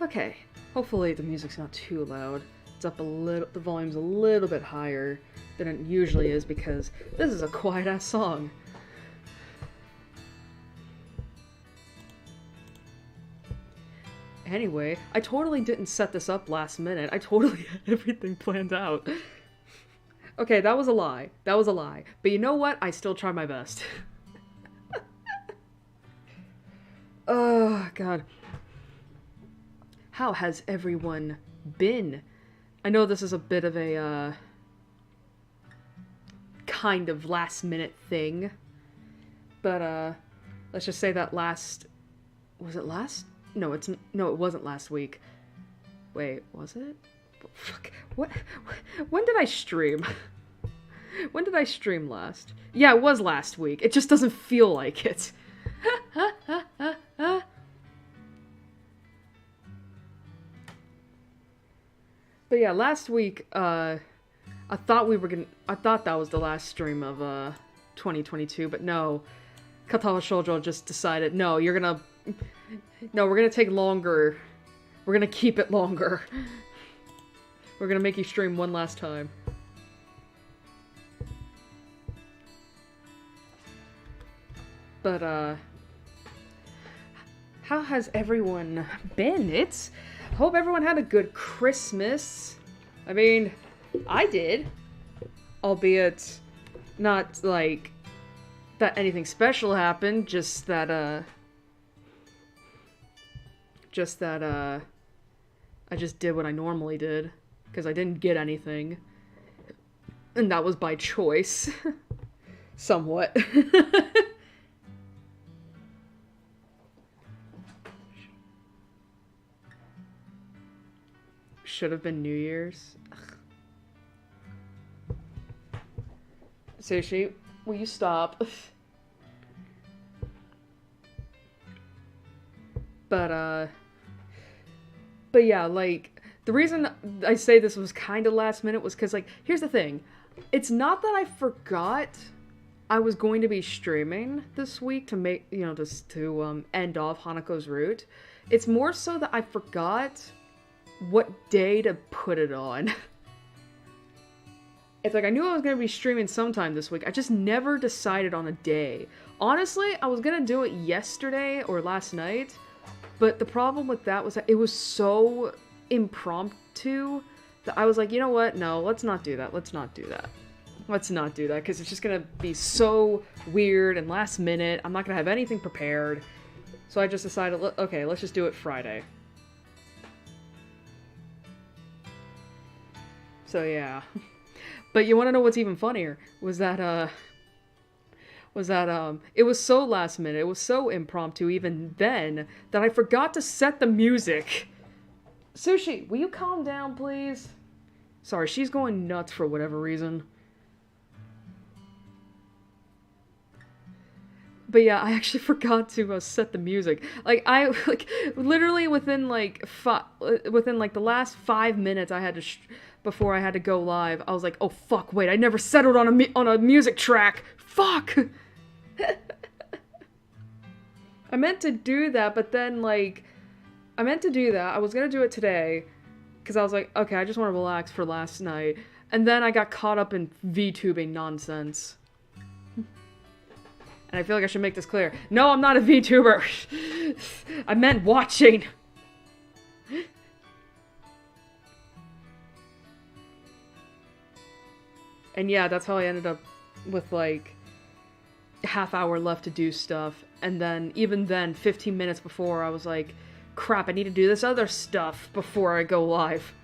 Okay, hopefully the music's not too loud. It's up a little, the volume's a little bit higher than it usually is because this is a quiet-ass song. Anyway, I totally didn't set this up last minute. I totally had everything planned out. Okay, that was a lie. That was a lie. But you know what? I still tried my best. Oh, God. How has everyone been? I know this is a bit of a, kind of last-minute thing. But, let's just say that was it last? No, it wasn't last week. Wait, was it? Fuck. What? When did I stream? When did I stream last? Yeah, it was last week. It just doesn't feel like it. But yeah, last week, I thought that was the last stream of, 2022, but no. Katawa Shoujo just decided, no, we're gonna take longer. We're gonna keep it longer. We're gonna make you stream one last time. But, how has everyone been? Hope everyone had a good Christmas. I mean, I did. Albeit, not, like, that anything special happened, just that, I just did what I normally did. Because I didn't get anything. And that was by choice. Somewhat. Should have been New Year's. Ugh. Sushi, will you stop? But yeah, like, the reason I say this was kind of last minute was because, like, here's the thing. It's not that I forgot I was going to be streaming this week to make, just to end off Hanako's route. It's more so that I forgot what day to put it on. It's like I knew I was going to be streaming sometime this week. I just never decided on a day. Honestly, I was going to do it yesterday or last night, but the problem with that was that it was so impromptu that I was like, you know what? No, let's not do that. Let's not do that. Let's not do that because it's just going to be so weird and last minute. I'm not going to have anything prepared. So I just decided, okay, let's just do it Friday. So yeah. But you want to know what's even funnier? Was that it was so last minute, it was so impromptu even then, that I forgot to set the music. Sushi, will you calm down, please? Sorry, she's going nuts for whatever reason. But yeah, I actually forgot to set the music. Like, literally within the last 5 minutes I had to before I had to go live, I was like, oh fuck, wait, I never settled on a music track. Fuck! I meant to do that, but then, I was gonna do it today, because I was like, okay, I just want to relax for last night, and then I got caught up in VTubing nonsense. And I feel like I should make this clear. No, I'm not a VTuber! I meant watching! And yeah, that's how I ended up with, a half hour left to do stuff. And then, even then, 15 minutes before, I was like, crap, I need to do this other stuff before I go live.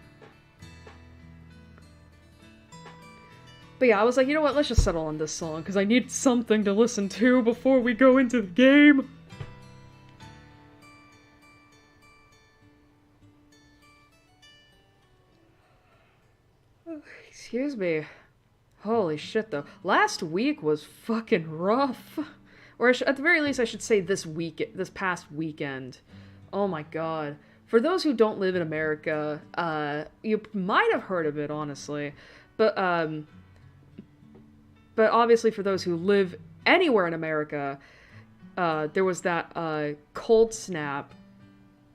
But yeah, I was like, you know what, let's just settle on this song, because I need something to listen to before we go into the game. Excuse me. Holy shit, though. Last week was fucking rough. Or at the very least, I should say this past weekend. Oh my god. For those who don't live in America, you might have heard of it, honestly. But obviously for those who live anywhere in America, there was that, cold snap.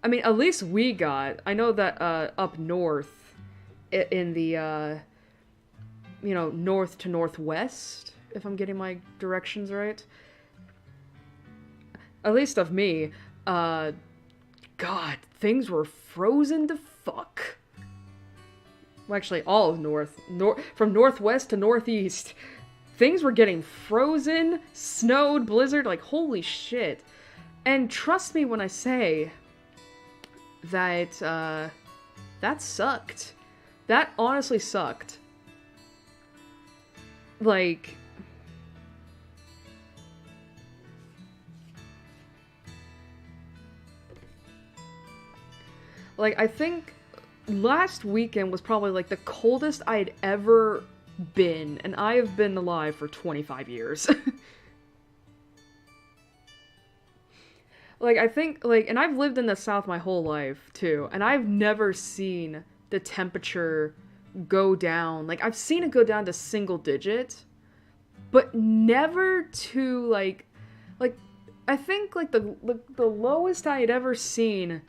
I mean, at least we got. I know that up north, in the north to northwest, if I'm getting my directions right. At least of me, God, things were frozen to fuck. Well, actually, all of from northwest to northeast, things were getting frozen, snowed, blizzard, like holy shit. And trust me when I say that that sucked. That honestly sucked. Like, I think last weekend was probably, like, the coldest I had ever been, and I have been alive for 25 years. Like, I think, like, and I've lived in the South my whole life, too, and I've never seen the temperature go down. Like, I've seen it go down to single digit, but never to, like, I think, like, the lowest I had ever seen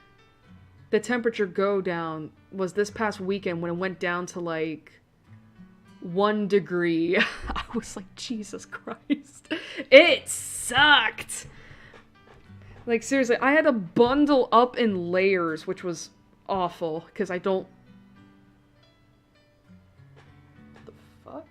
the temperature go down was this past weekend when it went down to, like, 1 degree. I was like, Jesus Christ. It sucked! Like, seriously, I had to bundle up in layers, which was awful, because I don't... What the fuck?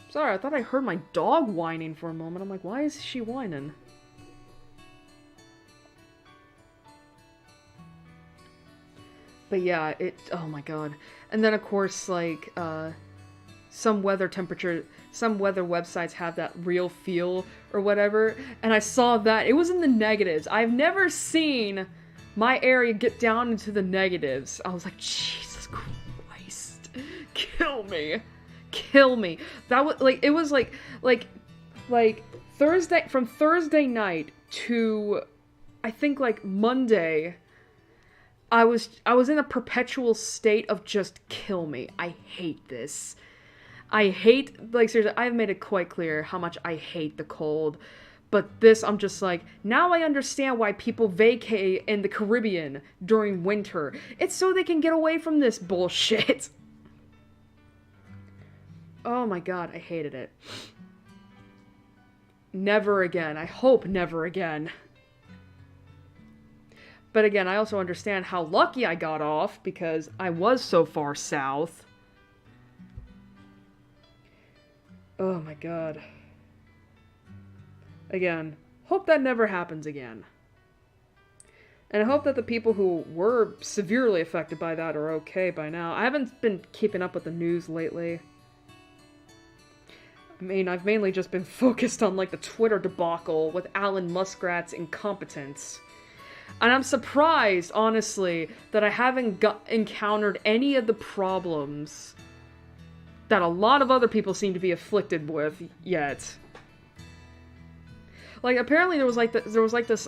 Sorry, I thought I heard my dog whining for a moment. I'm like, why is she whining? But yeah, oh my god. And then, of course, like, some weather websites have that real feel or whatever, and I saw that. It was in the negatives. I've never seen my area get down into the negatives. I was like, Jesus Christ. Kill me. Kill me. That was, like, it was like Thursday, from Thursday night to, I think, like, Monday, I was in a perpetual state of just kill me. I hate this. I hate, like, seriously, I've made it quite clear how much I hate the cold. But this, I'm just like, now I understand why people vacate in the Caribbean during winter. It's so they can get away from this bullshit. Oh my god, I hated it. Never again. I hope never again. But again, I also understand how lucky I got off because I was so far south. Oh my god. Again, hope that never happens again. And I hope that the people who were severely affected by that are okay by now. I haven't been keeping up with the news lately. I mean, I've mainly just been focused on, like, the Twitter debacle with Alan Muskrat's incompetence. And I'm surprised, honestly, that I haven't encountered any of the problems that a lot of other people seem to be afflicted with yet. Like, apparently there was this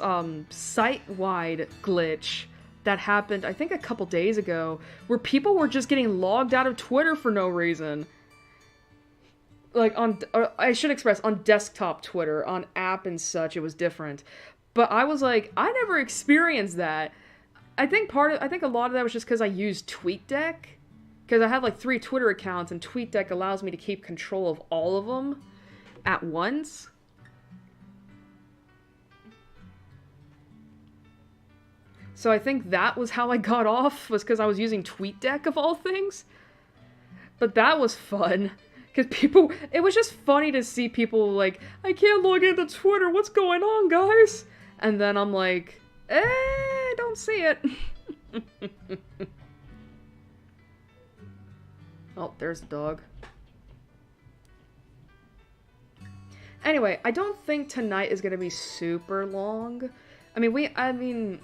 site-wide glitch that happened, I think a couple days ago, where people were just getting logged out of Twitter for no reason. Like, I should express, on desktop Twitter, on app and such, it was different. But I was like, I never experienced that. I think a lot of that was just because I used TweetDeck. Because I have, like, 3 Twitter accounts, and TweetDeck allows me to keep control of all of them at once. So I think that was how I got off, was because I was using TweetDeck of all things. But that was fun. Because people, it was just funny to see people like, I can't log into Twitter, what's going on, guys? And then I'm like, don't see it. Oh, there's the dog. Anyway, I don't think tonight is gonna be super long. I mean,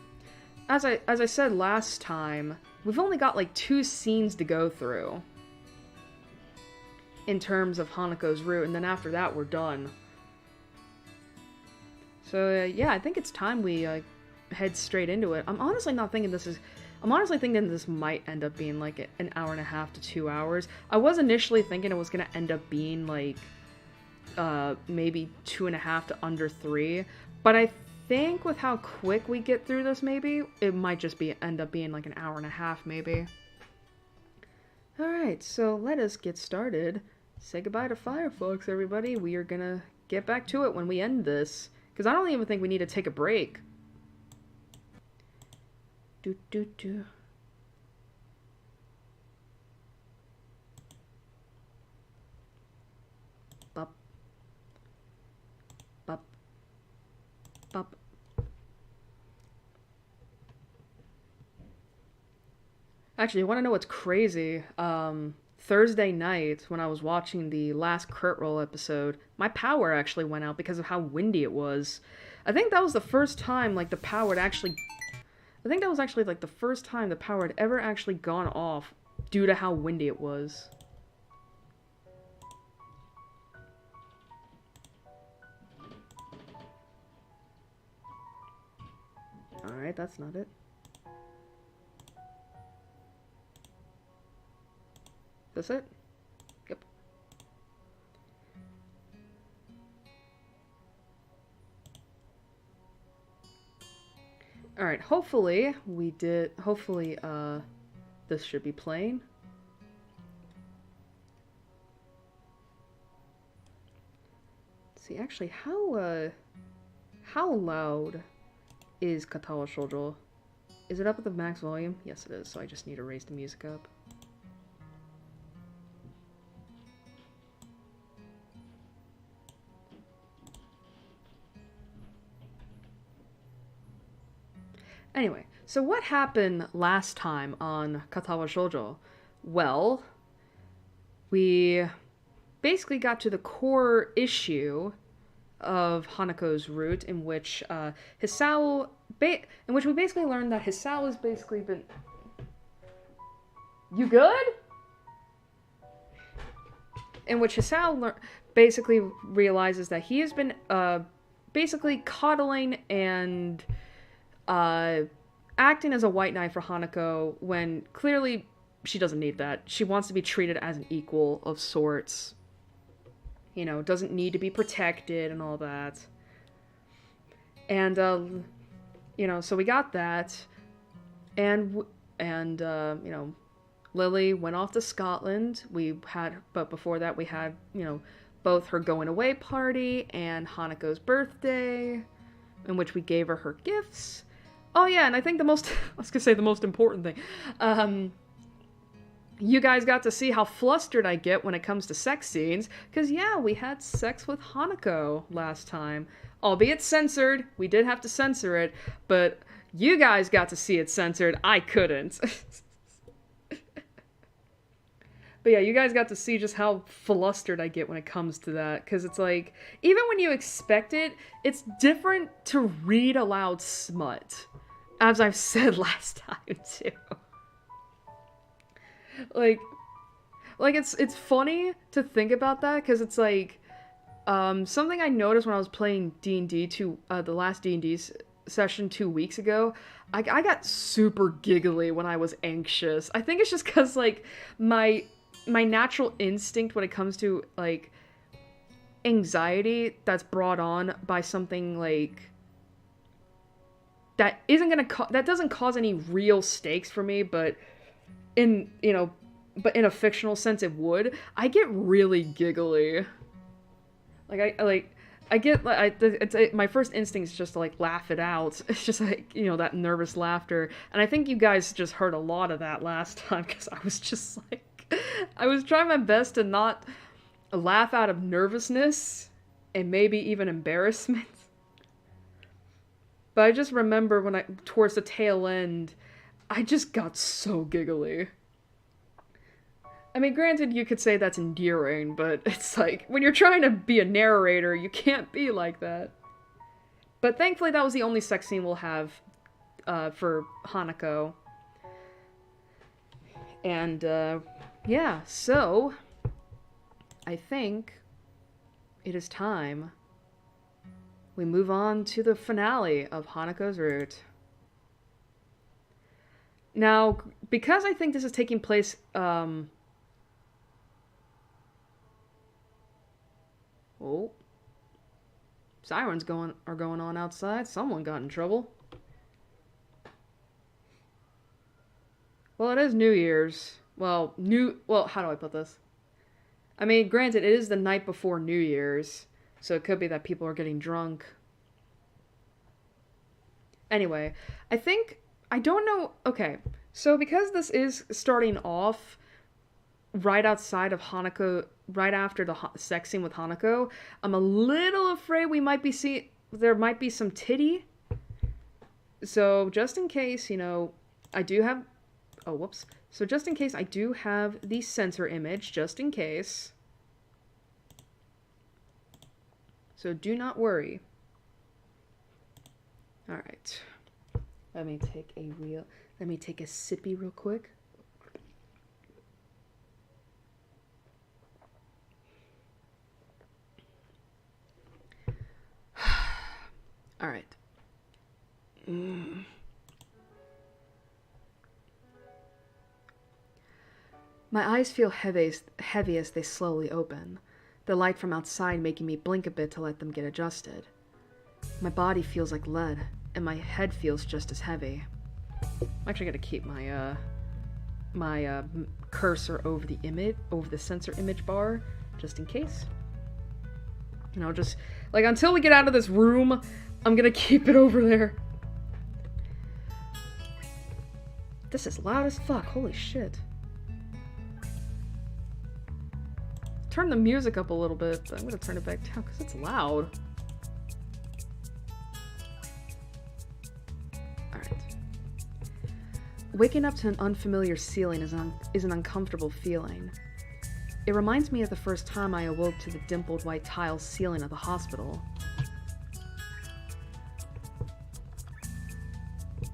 as I said last time, we've only got like 2 scenes to go through in terms of Hanako's route, and then after that we're done. So yeah, I think it's time we head straight into it. I'm honestly thinking this might end up being like an hour and a half to 2 hours. I was initially thinking it was gonna end up being like maybe 2.5 to under 3. But I think with how quick we get through this, maybe it might just end up being like an hour and a half, maybe. Alright, so let us get started. Say goodbye to Firefox, everybody. We are gonna get back to it when we end this. Because I don't even think we need to take a break. Do do do. Bop. Bop. Bop. Actually, you want to know what's crazy? Thursday night, when I was watching the last Crit Roll episode, my power actually went out because of how windy it was. I think that was the first time, like, the power had actually... I think that was actually, like, the first time the power had ever actually gone off due to how windy it was. Alright, that's not it. That's it? Yep. Alright, hopefully this should be playing. See, actually, how loud is Katawa Shoujo? Is it up at the max volume? Yes, it is, so I just need to raise the music up. Anyway, so what happened last time on Katawa Shoujo? Well, we basically got to the core issue of Hanako's route, in which Hisao, in which we basically learned that Hisao has basically been... You good? In which Hisao basically realizes that he has been basically coddling and acting as a white knight for Hanako when clearly she doesn't need that. She wants to be treated as an equal of sorts. You know, doesn't need to be protected and all that. And, you know, so we got that. And you know, Lily went off to Scotland. But before that we had, you know, both her going away party and Hanako's birthday, in which we gave her gifts. Oh yeah, and I think I was gonna say the most important thing. You guys got to see how flustered I get when it comes to sex scenes, because yeah, we had sex with Hanako last time. Albeit censored, we did have to censor it, but you guys got to see it censored, I couldn't. But yeah, you guys got to see just how flustered I get when it comes to that, because it's like, even when you expect it, it's different to read aloud smut. As I've said last time, too. Like it's funny to think about that, because it's like, something I noticed when I was playing D&D the last D&D session 2 weeks ago, I got super giggly when I was anxious. I think it's just because, like, my natural instinct when it comes to, like, anxiety that's brought on by something, like, that doesn't cause any real stakes for me, but in a fictional sense it would. I get really giggly. My first instinct is just to, like, laugh it out. It's just, like, you know, that nervous laughter. And I think you guys just heard a lot of that last time, because I was just, like, I was trying my best to not laugh out of nervousness and maybe even embarrassment. But I just remember towards the tail end, I just got so giggly. I mean, granted, you could say that's endearing, but it's like, when you're trying to be a narrator, you can't be like that. But thankfully, that was the only sex scene we'll have for Hanako. And, yeah, so I think it is time we move on to the finale of Hanako's route. Now, because I think this is taking place, what Oh. Sirens are going on outside. Someone got in trouble. Well, it is New Year's. Well, how do I put this? I mean, granted, it is the night before New Year's, so it could be that people are getting drunk. Anyway, I don't know, okay, so because this is starting off right outside of Hanako, right after the sex scene with Hanako, I'm a little afraid there might be some titty. So just in case, you know, I do have, oh, whoops. So just in case, I do have the censor image, just in case. So do not worry. All right. Let me take a sippy real quick. All right. My eyes feel heavy as they slowly open, the light from outside making me blink a bit to let them get adjusted. My body feels like lead, and my head feels just as heavy. I'm actually gonna keep my cursor over the sensor image bar, just in case. You know, just like until we get out of this room, I'm gonna keep it over there. This is loud as fuck. Holy shit. Turn the music up a little bit, but I'm gonna turn it back down because it's loud. Alright. Waking up to an unfamiliar ceiling is an uncomfortable feeling. It reminds me of the first time I awoke to the dimpled white tile ceiling of the hospital.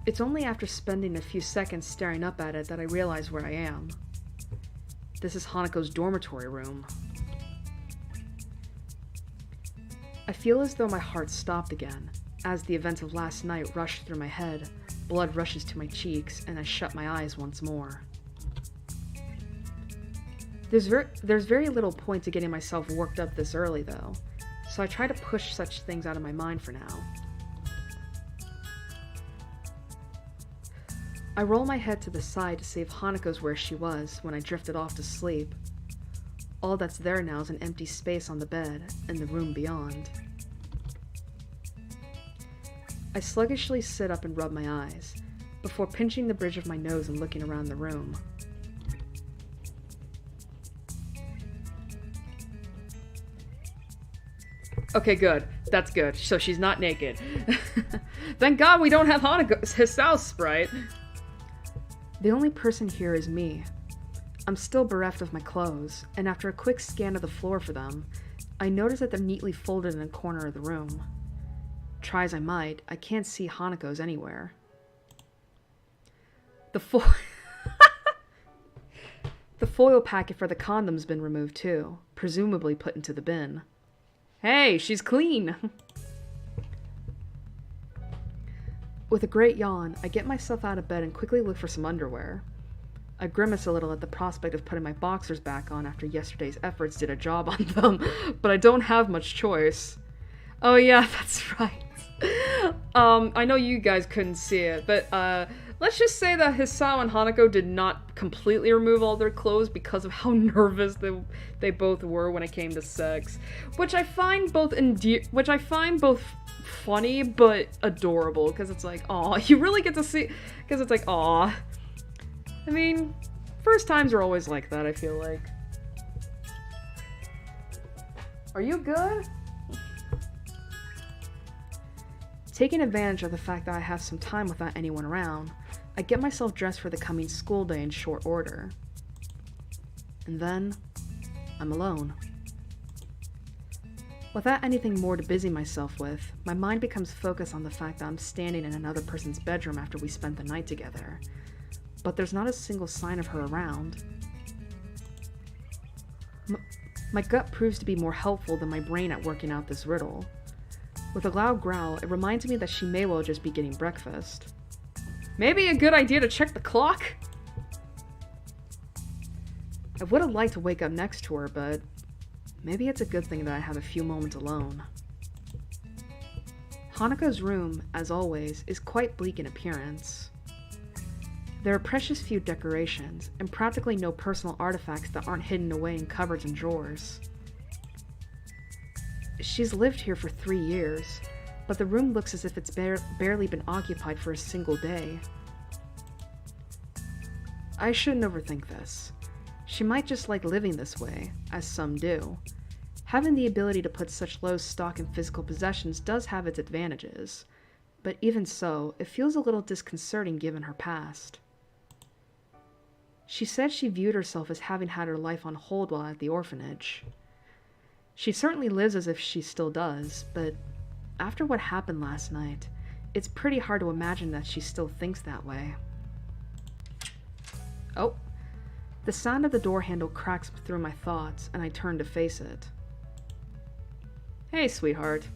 It's only after spending a few seconds staring up at it that I realize where I am. This is Hanako's dormitory room. I feel as though my heart stopped again, as the events of last night rushed through my head, blood rushes to my cheeks, and I shut my eyes once more. There's very little point to getting myself worked up this early, though, so I try to push such things out of my mind for now. I roll my head to the side to see if Hanako's where she was when I drifted off to sleep. All that's there now is an empty space on the bed and the room beyond. I sluggishly sit up and rub my eyes, before pinching the bridge of my nose and looking around the room. Okay, good. That's good. So she's not naked. Thank God we don't have his house sprite. The only person here is me. I'm still bereft of my clothes, and after a quick scan of the floor for them, I notice that they're neatly folded in a corner of the room. Try as I might, I can't see Hanako's anywhere. The foil packet for the condom's been removed too, presumably put into the bin. Hey, she's clean! With a great yawn, I get myself out of bed and quickly look for some underwear. I grimace a little at the prospect of putting my boxers back on after yesterday's efforts did a job on them, but I don't have much choice. Oh yeah, that's right. I know you guys couldn't see it, but let's just say that Hisao and Hanako did not completely remove all their clothes because of how nervous they both were when it came to sex, which I find both funny but adorable, because it's like, aw, you really get to see, because it's like, aw. I mean, first times are always like that, I feel like. Are you good? Taking advantage of the fact that I have some time without anyone around, I get myself dressed for the coming school day in short order. And then, I'm alone. Without anything more to busy myself with, my mind becomes focused on the fact that I'm standing in another person's bedroom after we spent the night together. But there's not a single sign of her around. My gut proves to be more helpful than my brain at working out this riddle. With a loud growl, it reminds me that she may well just be getting breakfast. Maybe a good idea to check the clock? I would have liked to wake up next to her, but Maybe it's a good thing that I have a few moments alone. Hanako's room, as always, is quite bleak in appearance. There are precious few decorations, and practically no personal artifacts that aren't hidden away in cupboards and drawers. She's lived here for 3 years, but the room looks as if it's barely been occupied for a single day. I shouldn't overthink this. She might just like living this way, as some do. Having the ability to put such low stock in physical possessions does have its advantages, but even so, it feels a little disconcerting given her past. She said she viewed herself as having had her life on hold while at the orphanage. She certainly lives as if she still does, but after what happened last night, it's pretty hard to imagine that she still thinks that way. Oh, the sound of the door handle cracks through my thoughts, and I turn to face it. Hey, sweetheart.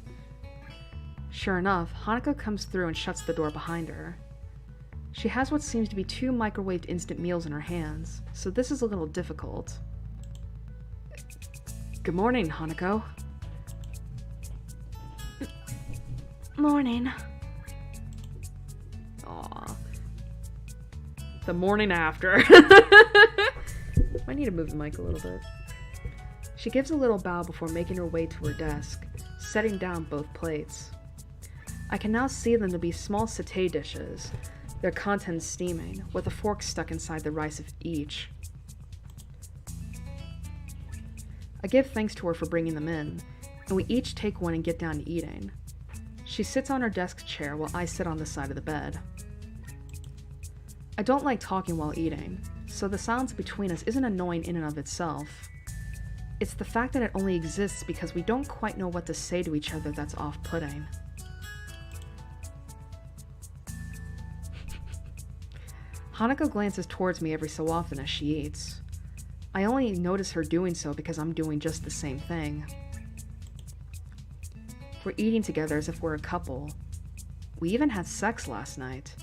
Sure enough, Hanako comes through and shuts the door behind her. She has what seems to be 2 microwaved instant meals in her hands, so this is a little difficult. Good morning, Hanako. Morning. Aww. The morning after. I need to move the mic a little bit. She gives a little bow before making her way to her desk, setting down both plates. I can now see them to be small satay dishes, their contents steaming, with a fork stuck inside the rice of each. I give thanks to her for bringing them in, and we each take one and get down to eating. She sits on her desk chair while I sit on the side of the bed. I don't like talking while eating, so the silence between us isn't annoying in and of itself. It's the fact that it only exists because we don't quite know what to say to each other that's off-putting. Hanako glances towards me every so often as she eats. I only notice her doing so because I'm doing just the same thing. We're eating together as if we're a couple. We even had sex last night.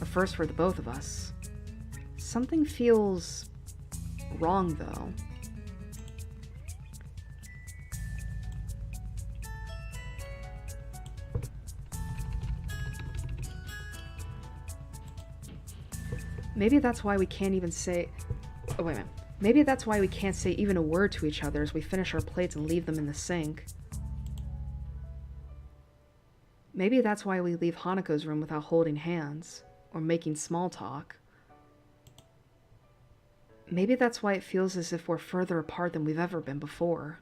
A first for the both of us. Something feels wrong, though. Maybe that's why we can't even say... Oh, wait a minute. Maybe that's why we can't say even a word to each other as we finish our plates and leave them in the sink. Maybe that's why we leave Hanako's room without holding hands, or making small talk. Maybe that's why it feels as if we're further apart than we've ever been before.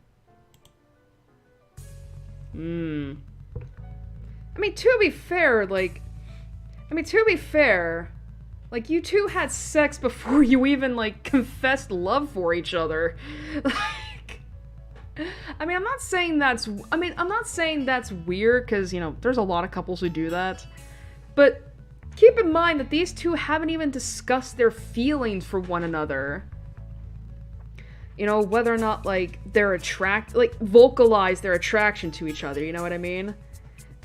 I mean, to be fair, you two had sex before you even, confessed love for each other. I'm not saying that's weird, because, there's a lot of couples who do that. But keep in mind that these two haven't even discussed their feelings for one another. Whether or not, they're vocalize their attraction to each other, you know what I mean?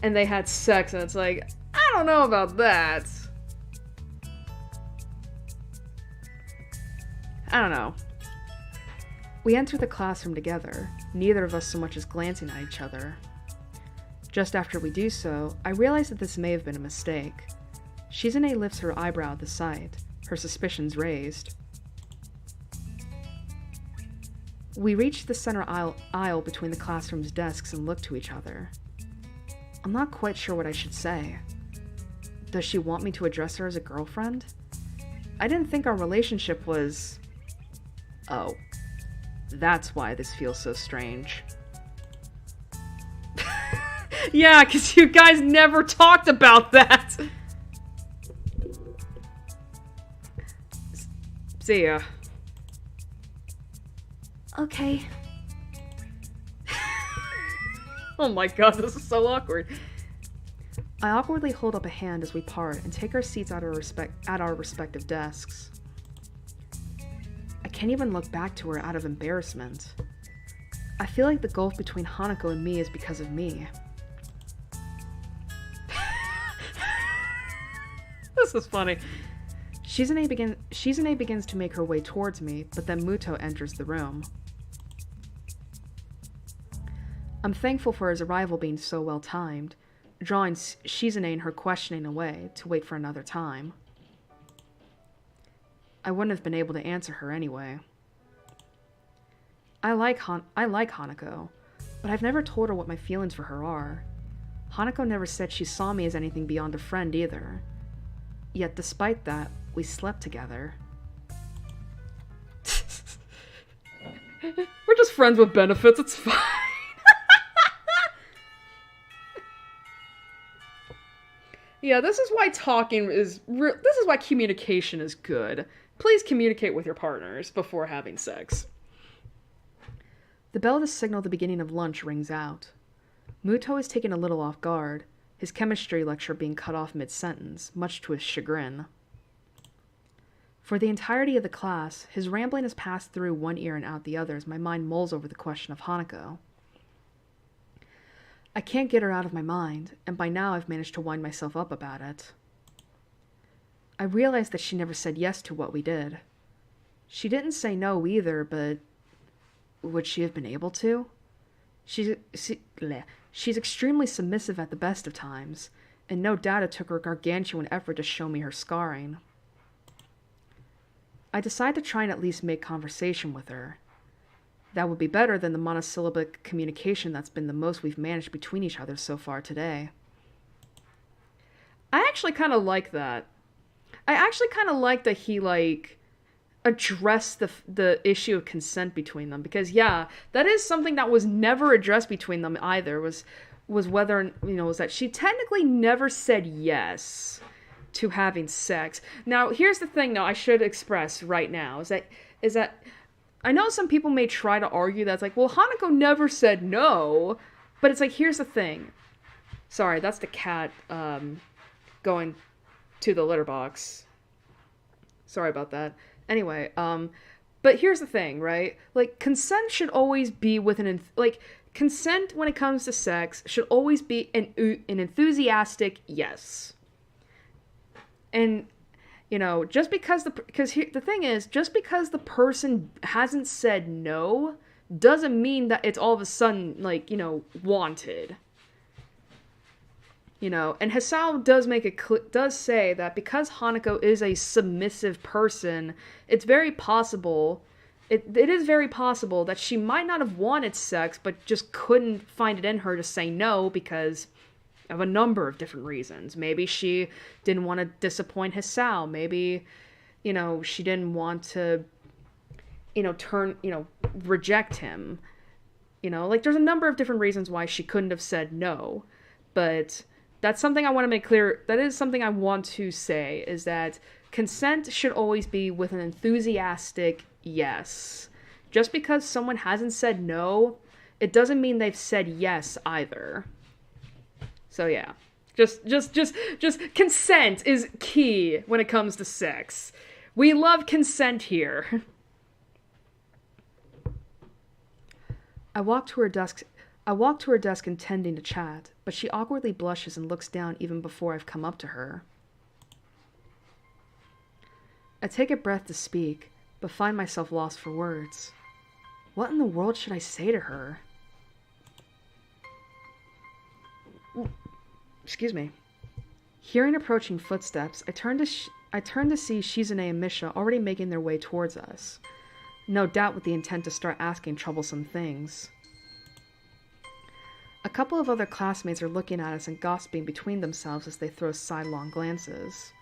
And they had sex, and it's I don't know about that. I don't know. We enter the classroom together, neither of us so much as glancing at each other. Just after we do so, I realize that this may have been a mistake. Shizune lifts her eyebrow at the sight, her suspicions raised. We reach the center aisle between the classroom's desks and look to each other. I'm not quite sure what I should say. Does she want me to address her as a girlfriend? I didn't think our relationship was... Oh. That's why this feels so strange. Yeah, because you guys never talked about that! See ya. Okay. Oh my god, this is so awkward. I awkwardly hold up a hand as we part and take our seats at our respective desks. I can't even look back to her out of embarrassment. I feel like the gulf between Hanako and me is because of me. This is funny. Shizune begins to make her way towards me, but then Muto enters the room. I'm thankful for his arrival being so well timed, drawing Shizune and her questioning away to wait for another time. I wouldn't have been able to answer her anyway. I like Hanako, but I've never told her what my feelings for her are. Hanako never said she saw me as anything beyond a friend either. Yet despite that, we slept together. We're just friends with benefits, it's fine. Yeah, this is why this is why communication is good. Please communicate with your partners before having sex. The bell to signal the beginning of lunch rings out. Muto is taken a little off guard, his chemistry lecture being cut off mid-sentence, much to his chagrin. For the entirety of the class, his rambling has passed through one ear and out the other as my mind mulls over the question of Hanako. I can't get her out of my mind, and by now I've managed to wind myself up about it. I realize that she never said yes to what we did. She didn't say no either, but would she have been able to? She's extremely submissive at the best of times, and no doubt it took her gargantuan effort to show me her scarring. I decide to try and at least make conversation with her. That would be better than the monosyllabic communication that's been the most we've managed between each other so far today. I actually kind of like that. I actually kind of like that he, addressed the issue of consent between them. Because, yeah, that is something that was never addressed between them either, was whether, was that she technically never said yes to having sex. Now, here's the thing, though, I should express right now, is that I know some people may try to argue that it's like, well, Hanako never said no, but it's like, here's the thing. Sorry, that's the cat going to the litter box. Sorry about that. Anyway, but here's the thing, right? Consent should always be with consent when it comes to sex should always be an enthusiastic yes. And just because the thing is, just because the person hasn't said no, doesn't mean that it's all of a sudden, wanted. And Hisao does say that because Hanako is a submissive person, it's very possible, it is very possible that she might not have wanted sex, but just couldn't find it in her to say no because of a number of different reasons. Maybe she didn't want to disappoint Hisao. Maybe, she didn't want to, reject him. There's a number of different reasons why she couldn't have said no. But that's something I want to make clear. That is something I want to say, is that consent should always be with an enthusiastic yes. Just because someone hasn't said no, it doesn't mean they've said yes either. So yeah, just consent is key when it comes to sex. We love consent here. I walk to her desk intending to chat, but she awkwardly blushes and looks down even before I've come up to her. I take a breath to speak, but find myself lost for words. What in the world should I say to her? Excuse me. Hearing approaching footsteps, I turn to see Shizune and Misha already making their way towards us. No doubt with the intent to start asking troublesome things. A couple of other classmates are looking at us and gossiping between themselves as they throw sidelong glances.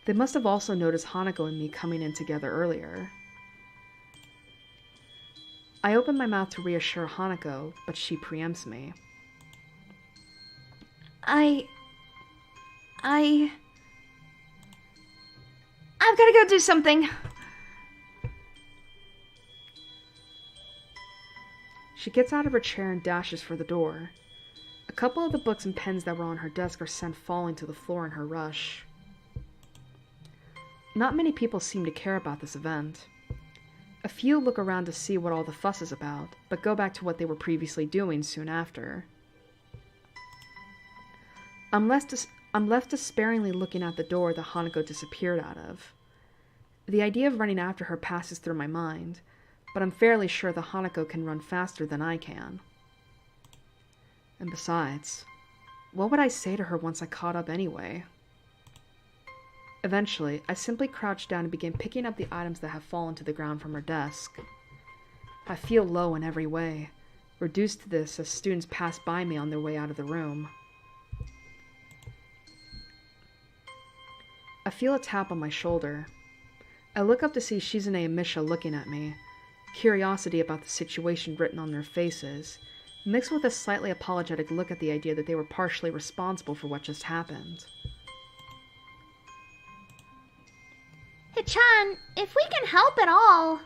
They must have also noticed Hanako and me coming in together earlier. I open my mouth to reassure Hanako, but she preempts me. I've gotta go do something. She gets out of her chair and dashes for the door. A couple of the books and pens that were on her desk are sent falling to the floor in her rush. Not many people seem to care about this event. A few look around to see what all the fuss is about, but go back to what they were previously doing soon after. I'm left despairingly looking at the door that Hanako disappeared out of. The idea of running after her passes through my mind, but I'm fairly sure the Hanako can run faster than I can. And besides, what would I say to her once I caught up anyway? Eventually, I simply crouched down and began picking up the items that have fallen to the ground from her desk. I feel low in every way, reduced to this as students pass by me on their way out of the room. I feel a tap on my shoulder. I look up to see Shizune and Misha looking at me, curiosity about the situation written on their faces, mixed with a slightly apologetic look at the idea that they were partially responsible for what just happened. Hichan, if we can help at all.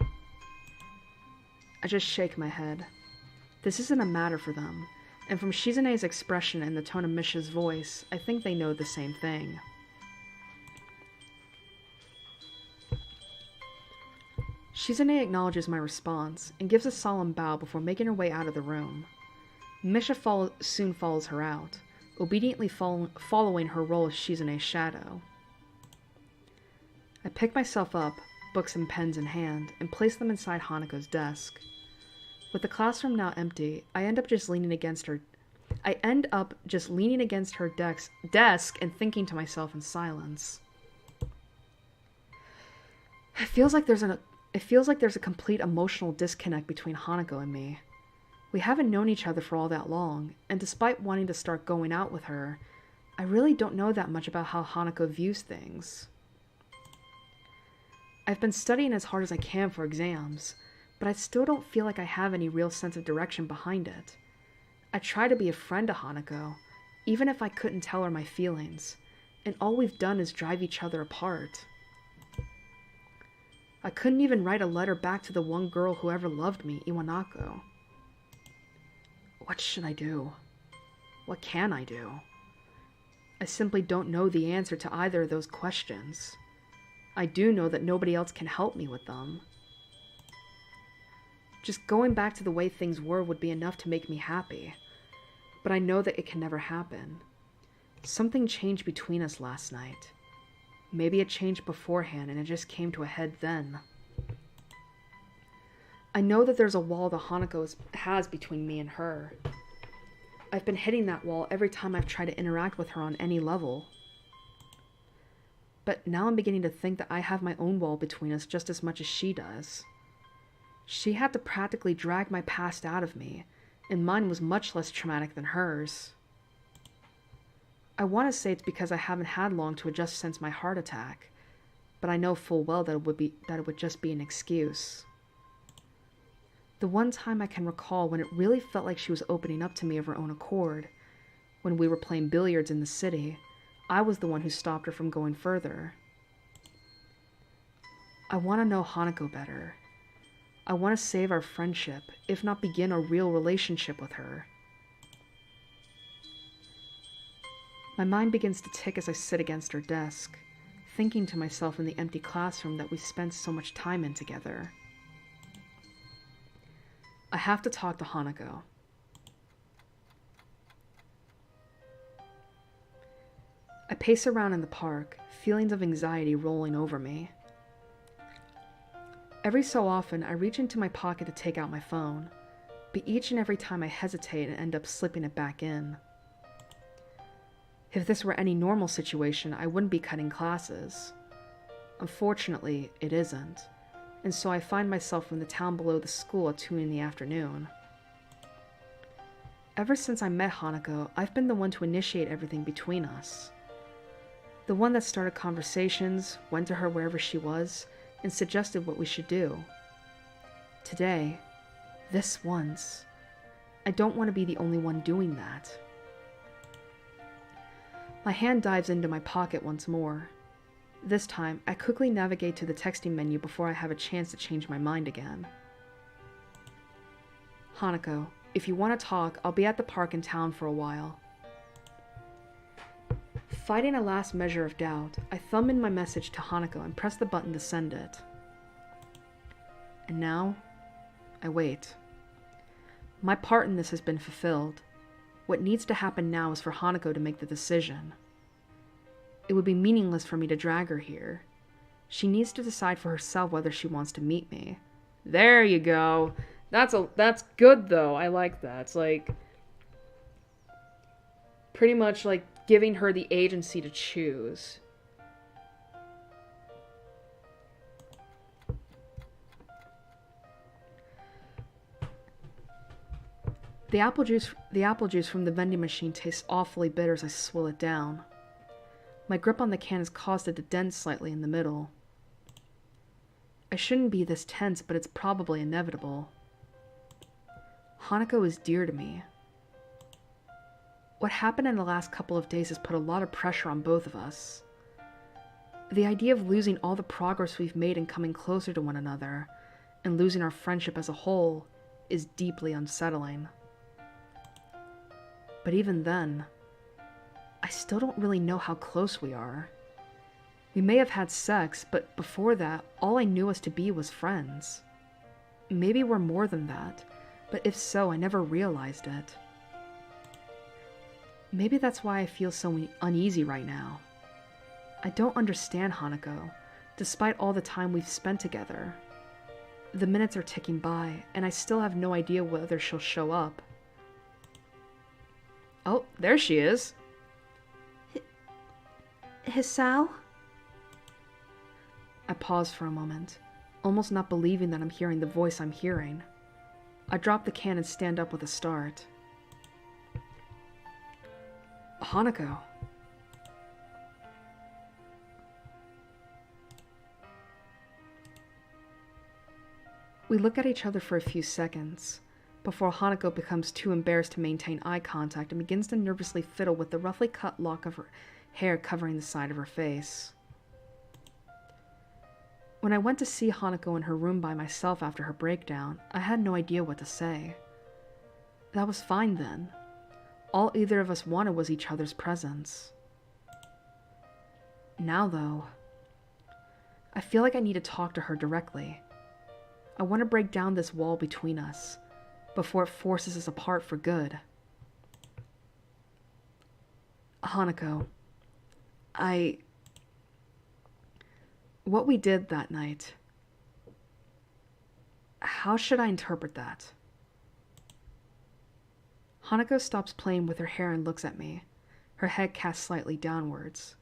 I just shake my head. This isn't a matter for them, and from Shizune's expression and the tone of Misha's voice, I think they know the same thing. Shizune acknowledges my response and gives a solemn bow before making her way out of the room. Misha soon follows her out, obediently following her role as Shizune's shadow. I pick myself up, books and pens in hand, and place them inside Hanako's desk. With the classroom now empty, I end up just leaning against her desk and thinking to myself in silence. It feels like there's a complete emotional disconnect between Hanako and me. We haven't known each other for all that long, and despite wanting to start going out with her, I really don't know that much about how Hanako views things. I've been studying as hard as I can for exams, but I still don't feel like I have any real sense of direction behind it. I try to be a friend to Hanako, even if I couldn't tell her my feelings, and all we've done is drive each other apart. I couldn't even write a letter back to the one girl who ever loved me, Iwanako. What should I do? What can I do? I simply don't know the answer to either of those questions. I do know that nobody else can help me with them. Just going back to the way things were would be enough to make me happy, but I know that it can never happen. Something changed between us last night. Maybe it changed beforehand and it just came to a head then. I know that there's a wall that Hanako has between me and her. I've been hitting that wall every time I've tried to interact with her on any level. But now I'm beginning to think that I have my own wall between us just as much as she does. She had to practically drag my past out of me, and mine was much less traumatic than hers. I want to say it's because I haven't had long to adjust since my heart attack, but I know full well that it would just be an excuse. The one time I can recall when it really felt like she was opening up to me of her own accord, when we were playing billiards in the city, I was the one who stopped her from going further. I want to know Hanako better. I want to save our friendship, if not begin a real relationship with her. My mind begins to tick as I sit against her desk, thinking to myself in the empty classroom that we spent so much time in together. I have to talk to Hanako. I pace around in the park, feelings of anxiety rolling over me. Every so often, I reach into my pocket to take out my phone, but each and every time I hesitate and end up slipping it back in. If this were any normal situation, I wouldn't be cutting classes. Unfortunately, it isn't, and so I find myself in the town below the school at 2 in the afternoon. Ever since I met Hanako, I've been the one to initiate everything between us. The one that started conversations, went to her wherever she was, and suggested what we should do. Today, this once, I don't want to be the only one doing that. My hand dives into my pocket once more. This time, I quickly navigate to the texting menu before I have a chance to change my mind again. Hanako, if you want to talk, I'll be at the park in town for a while. Fighting a last measure of doubt, I thumb in my message to Hanako and press the button to send it. And now, I wait. My part in this has been fulfilled. What needs to happen now is for Hanako to make the decision. It would be meaningless for me to drag her here. She needs to decide for herself whether she wants to meet me, There you go. That's good though. I like that. It's like pretty much like giving her the agency to choose. The apple juice from the vending machine tastes awfully bitter as I swill it down. My grip on the can has caused it to dent slightly in the middle. I shouldn't be this tense, but it's probably inevitable. Hanako is dear to me. What happened in the last couple of days has put a lot of pressure on both of us. The idea of losing all the progress we've made in coming closer to one another, and losing our friendship as a whole, is deeply unsettling. But even then, I still don't really know how close we are. We may have had sex, but before that, all I knew us to be was friends. Maybe we're more than that, but if so, I never realized it. Maybe that's why I feel so uneasy right now. I don't understand Hanako, despite all the time we've spent together. The minutes are ticking by, and I still have no idea whether she'll show up. Oh, there she is. Hisao? I pause for a moment, almost not believing that I'm hearing the voice I'm hearing. I drop the can and stand up with a start. Hanako. We look at each other for a few seconds, before Hanako becomes too embarrassed to maintain eye contact and begins to nervously fiddle with the roughly cut lock of her hair covering the side of her face. When I went to see Hanako in her room by myself after her breakdown, I had no idea what to say. That was fine then. All either of us wanted was each other's presence. Now, though, I feel like I need to talk to her directly. I want to break down this wall between us, before it forces us apart for good. Hanako, what we did that night, how should I interpret that? Hanako stops playing with her hair and looks at me, her head cast slightly downwards.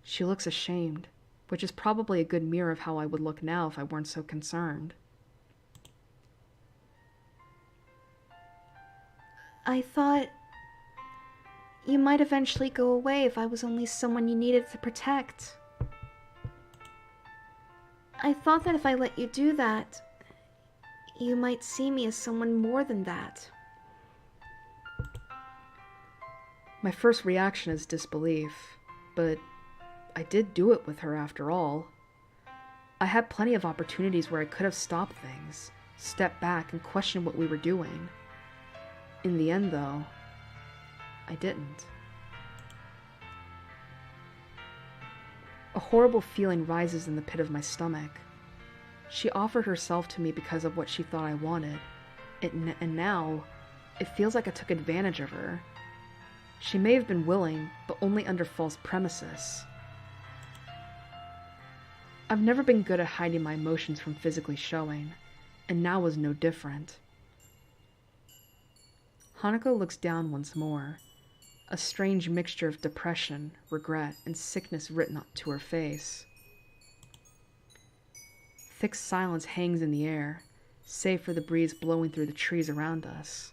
She looks ashamed, which is probably a good mirror of how I would look now if I weren't so concerned. I thought you might eventually go away if I was only someone you needed to protect. I thought that if I let you do that, you might see me as someone more than that. My first reaction is disbelief, but I did do it with her after all. I had plenty of opportunities where I could have stopped things, stepped back, and questioned what we were doing. In the end, though, I didn't. A horrible feeling rises in the pit of my stomach. She offered herself to me because of what she thought I wanted, and now it feels like I took advantage of her. She may have been willing, but only under false premises. I've never been good at hiding my emotions from physically showing, and now was no different. Hanako looks down once more, a strange mixture of depression, regret, and sickness written to her face. Thick silence hangs in the air, save for the breeze blowing through the trees around us.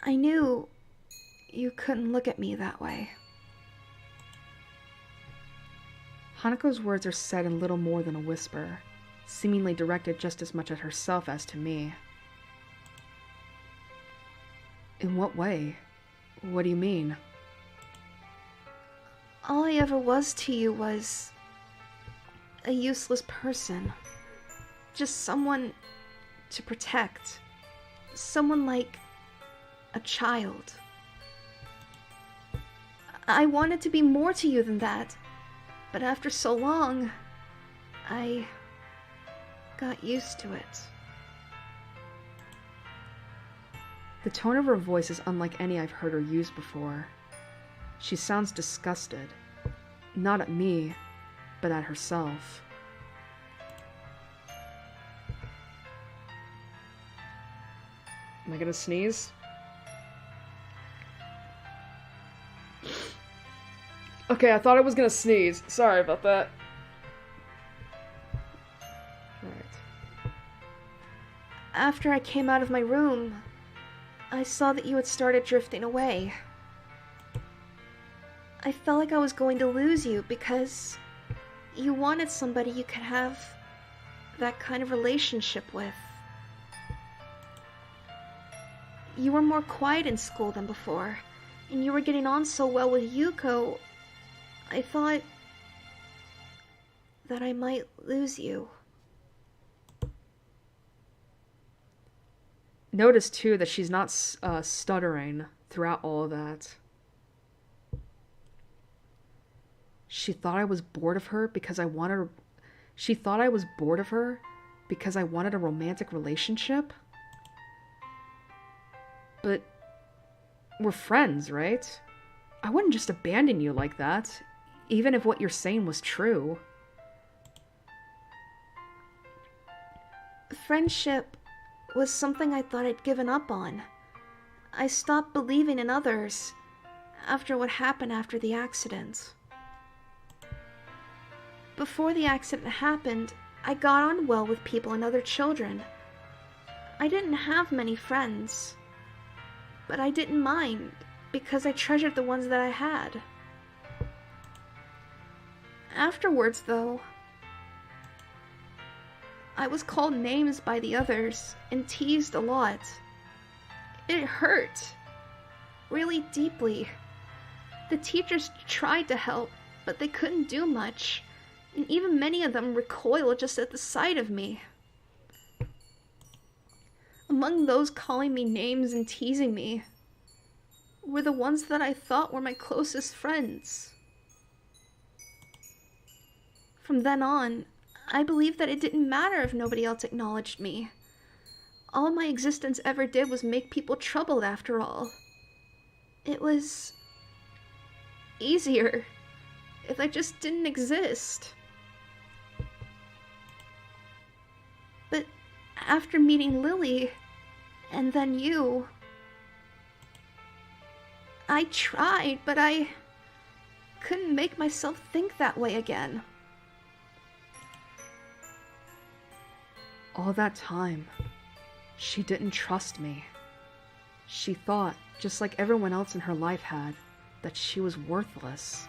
I knew you couldn't look at me that way. Hanako's words are said in little more than a whisper, seemingly directed just as much at herself as to me. In what way? What do you mean? All I ever was to you was a useless person. Just someone to protect. Someone like a child. I wanted to be more to you than that, but after so long, I got used to it. The tone of her voice is unlike any I've heard her use before. She sounds disgusted, not at me, but at herself. Am I gonna sneeze? Okay, I thought I was gonna sneeze. Sorry about that. Alright. After I came out of my room, I saw that you had started drifting away. I felt like I was going to lose you because you wanted somebody you could have that kind of relationship with. You were more quiet in school than before, and you were getting on so well with Yuko, I thought that I might lose you. Notice, too, that she's not stuttering throughout all of that. She thought I was bored of her because I wanted... She thought I was bored of her because I wanted a romantic relationship? But we're friends, right? I wouldn't just abandon you like that, even if what you're saying was true. Friendship was something I thought I'd given up on. I stopped believing in others after what happened after the accident. Before the accident happened, I got on well with people and other children. I didn't have many friends, but I didn't mind because I treasured the ones that I had. Afterwards, though, I was called names by the others and teased a lot. It hurt, really deeply. The teachers tried to help, but they couldn't do much, and even many of them recoiled just at the sight of me. Among those calling me names and teasing me were the ones that I thought were my closest friends. From then on, I believed that it didn't matter if nobody else acknowledged me. All my existence ever did was make people troubled after all. It was easier if I just didn't exist. But after meeting Lily, and then you, I tried, but I couldn't make myself think that way again. All that time, she didn't trust me. She thought, just like everyone else in her life had, that she was worthless.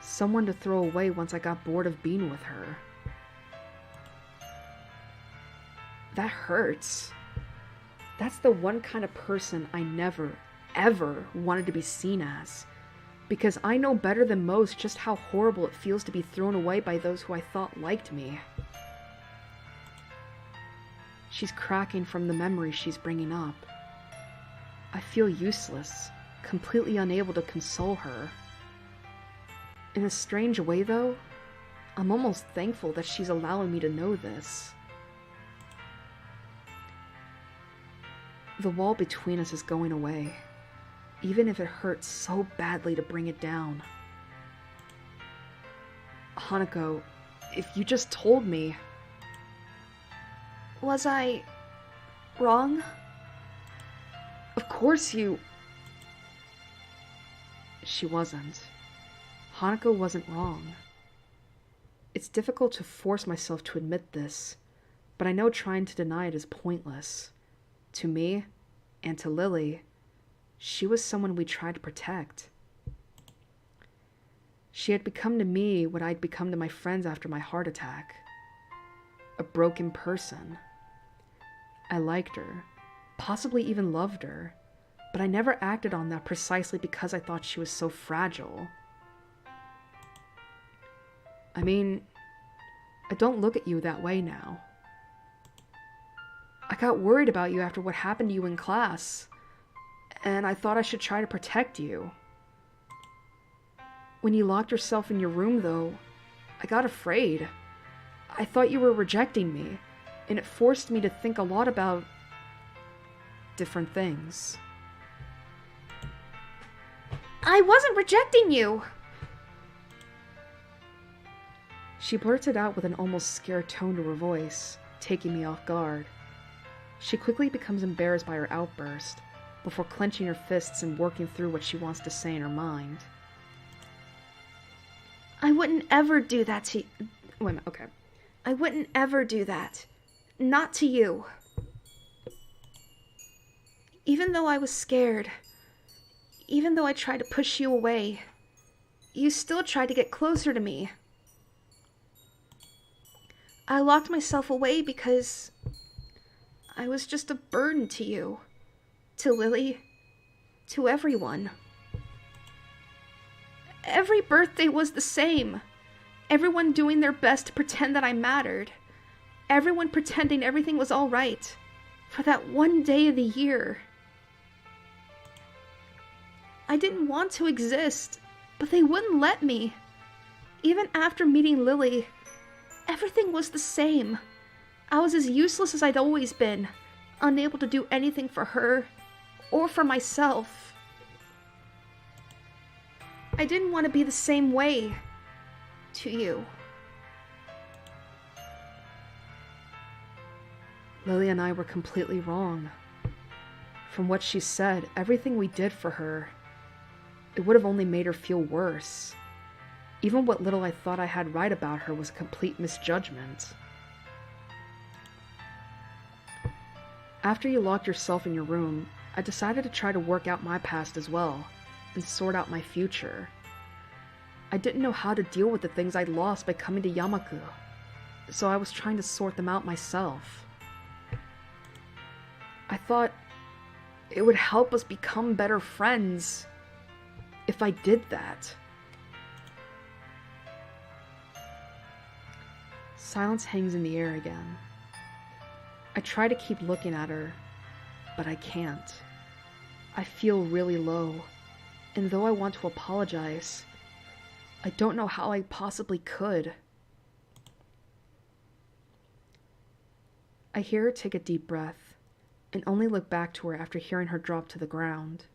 Someone to throw away once I got bored of being with her. That hurts. That's the one kind of person I never, ever wanted to be seen as. Because I know better than most just how horrible it feels to be thrown away by those who I thought liked me. She's cracking from the memories she's bringing up. I feel useless, completely unable to console her. In a strange way, though, I'm almost thankful that she's allowing me to know this. The wall between us is going away, even if it hurts so badly to bring it down. Hanako, if you just told me... Was I wrong? Of course you... She wasn't. Hanako wasn't wrong. It's difficult to force myself to admit this, but I know trying to deny it is pointless. To me, and to Lily, she was someone we tried to protect. She had become to me what I'd become to my friends after my heart attack. A broken person. I liked her, possibly even loved her, but I never acted on that precisely because I thought she was so fragile. I mean, I don't look at you that way now. I got worried about you after what happened to you in class, and I thought I should try to protect you. When you locked yourself in your room, though, I got afraid. I thought you were rejecting me, and it forced me to think a lot about different things. I wasn't rejecting you! She blurted out with an almost scared tone to her voice, taking me off guard. She quickly becomes embarrassed by her outburst, before clenching her fists and working through what she wants to say in her mind. I wouldn't ever do that to you. Wait a minute, okay. I wouldn't ever do that. Not to you. Even though I was scared, even though I tried to push you away, you still tried to get closer to me. I locked myself away because I was just a burden to you, to Lily, to everyone. Every birthday was the same. Everyone doing their best to pretend that I mattered. Everyone pretending everything was all right for that one day of the year. I didn't want to exist, but they wouldn't let me. Even after meeting Lily, everything was the same. I was as useless as I'd always been, unable to do anything for her or for myself. I didn't want to be the same way to you. Lily and I were completely wrong. From what she said, everything we did for her, it would have only made her feel worse. Even what little I thought I had right about her was a complete misjudgment. After you locked yourself in your room, I decided to try to work out my past as well, and sort out my future. I didn't know how to deal with the things I'd lost by coming to Yamaku, so I was trying to sort them out myself. I thought it would help us become better friends if I did that. Silence hangs in the air again. I try to keep looking at her, but I can't. I feel really low, and though I want to apologize, I don't know how I possibly could. I hear her take a deep breath, and only look back to her after hearing her drop to the ground.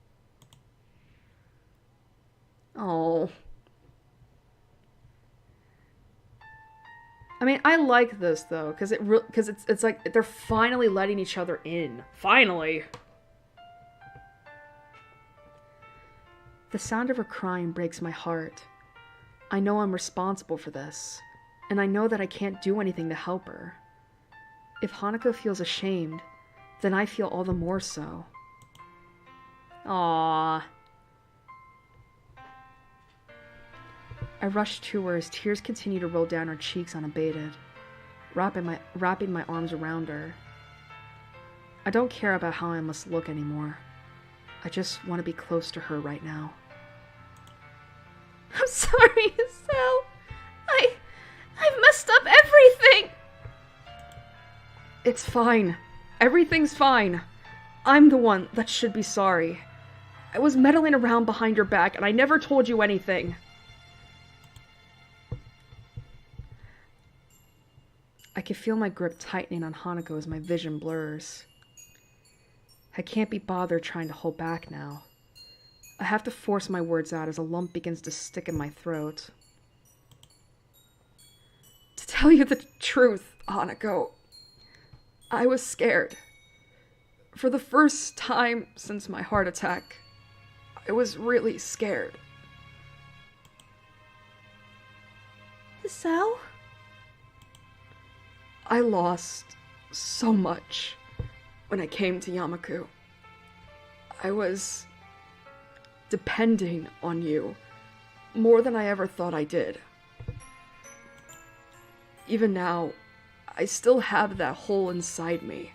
Oh. I mean, I like this though, because it's like they're finally letting each other in. Finally. The sound of her crying breaks my heart. I know I'm responsible for this, and I know that I can't do anything to help her. If Hanako feels ashamed, then I feel all the more so. Aww. I rush to her as tears continue to roll down her cheeks unabated, wrapping my arms around her. I don't care about how I must look anymore. I just want to be close to her right now. I'm sorry, Sal. I've messed up everything. It's fine. Everything's fine. I'm the one that should be sorry. I was meddling around behind your back and I never told you anything. I can feel my grip tightening on Hanako as my vision blurs. I can't be bothered trying to hold back now. I have to force my words out as a lump begins to stick in my throat. To tell you the truth, Hanako, I was scared. For the first time since my heart attack, I was really scared. Sal? I lost so much when I came to Yamaku. I was depending on you more than I ever thought I did. Even now, I still have that hole inside me.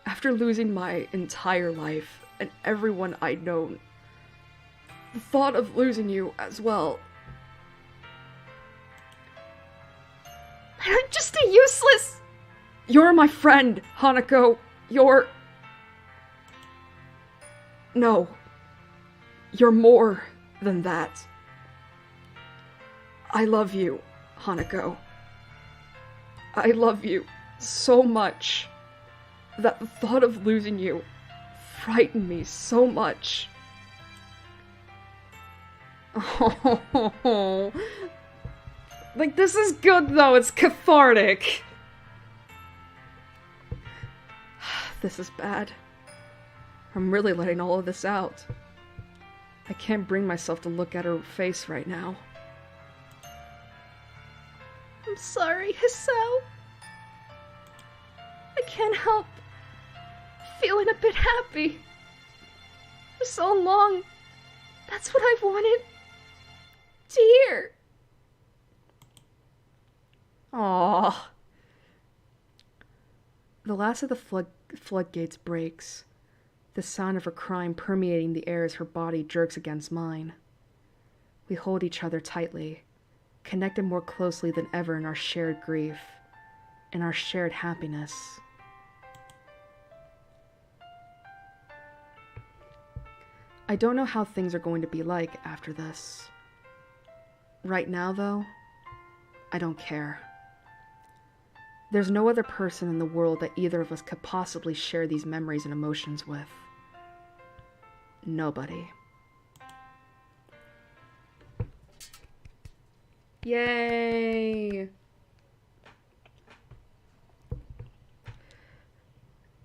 After losing my entire life and everyone I'd known, the thought of losing you as well. I'm just a useless... You're my friend, Hanako. You're... No. You're more than that. I love you, Hanako. I love you so much that the thought of losing you frightened me so much. Oh, like, this is good though, it's cathartic. This is bad. I'm really letting all of this out. I can't bring myself to look at her face right now. I'm sorry, Hisao. I can't help feeling a bit happy. For so long, that's what I've wanted to hear. Aww. The last of the floodgates breaks, the sound of her crying permeating the air as her body jerks against mine. We hold each other tightly, connected more closely than ever in our shared grief, in our shared happiness. I don't know how things are going to be like after this. Right now, though, I don't care. There's no other person in the world that either of us could possibly share these memories and emotions with. Nobody. Yay!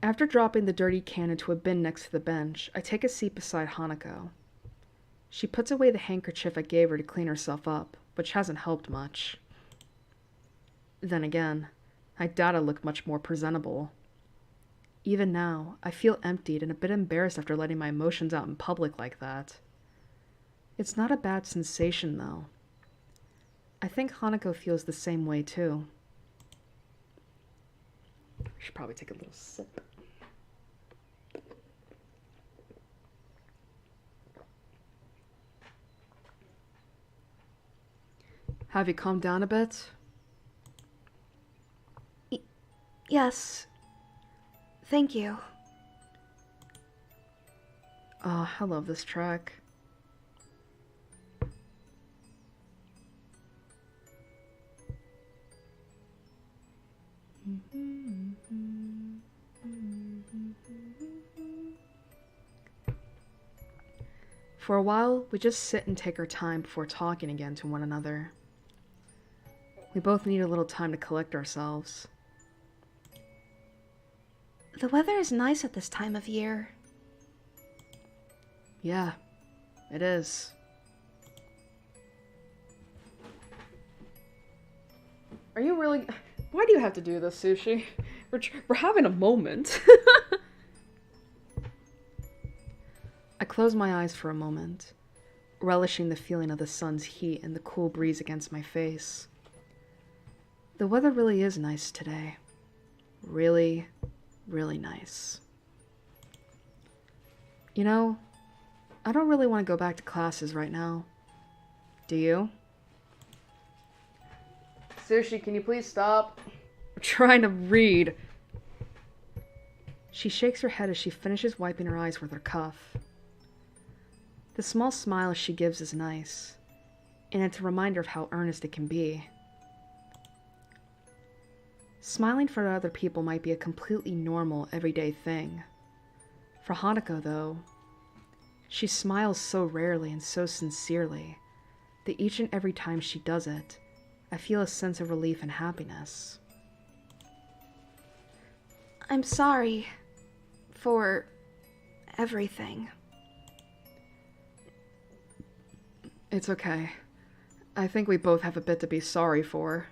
After dropping the dirty can into a bin next to the bench, I take a seat beside Hanako. She puts away the handkerchief I gave her to clean herself up, which hasn't helped much. Then again, I doubt I look much more presentable. Even now, I feel emptied and a bit embarrassed after letting my emotions out in public like that. It's not a bad sensation, though. I think Hanako feels the same way, too. I should probably take a little sip. Have you calmed down a bit? Yes. Thank you. Oh, I love this track. For a while, we just sit and take our time before talking again to one another. We both need a little time to collect ourselves. The weather is nice at this time of year. Yeah, it is. Are you really... Why do you have to do this, Sushi? We're having a moment. I close my eyes for a moment, relishing the feeling of the sun's heat and the cool breeze against my face. The weather really is nice today. Really, really nice. You know, I don't really want to go back to classes right now. Do you? Sushi, can you please stop? I'm trying to read. She shakes her head as she finishes wiping her eyes with her cuff. The small smile she gives is nice, and it's a reminder of how earnest it can be. Smiling for other people might be a completely normal, everyday thing. For Hanako, though, she smiles so rarely and so sincerely that each and every time she does it, I feel a sense of relief and happiness. I'm sorry for everything. It's okay. I think we both have a bit to be sorry for.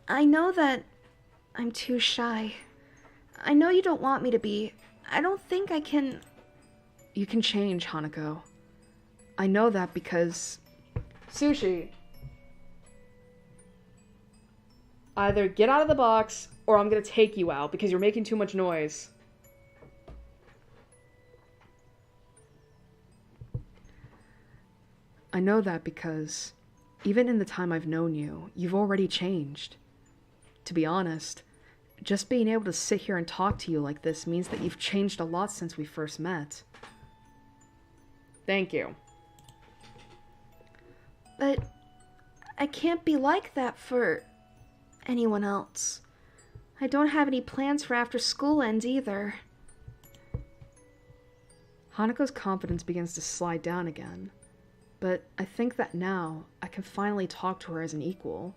I know that I'm too shy. I know you don't want me to be. I don't think I can... You can change, Hanako. I know that because... Sushi. Either get out of the box, or I'm gonna take you out because you're making too much noise. I know that because, even in the time I've known you, you've already changed. To be honest, just being able to sit here and talk to you like this means that you've changed a lot since we first met. Thank you. But I can't be like that for anyone else. I don't have any plans for after school ends either. Hanako's confidence begins to slide down again, but I think that now I can finally talk to her as an equal.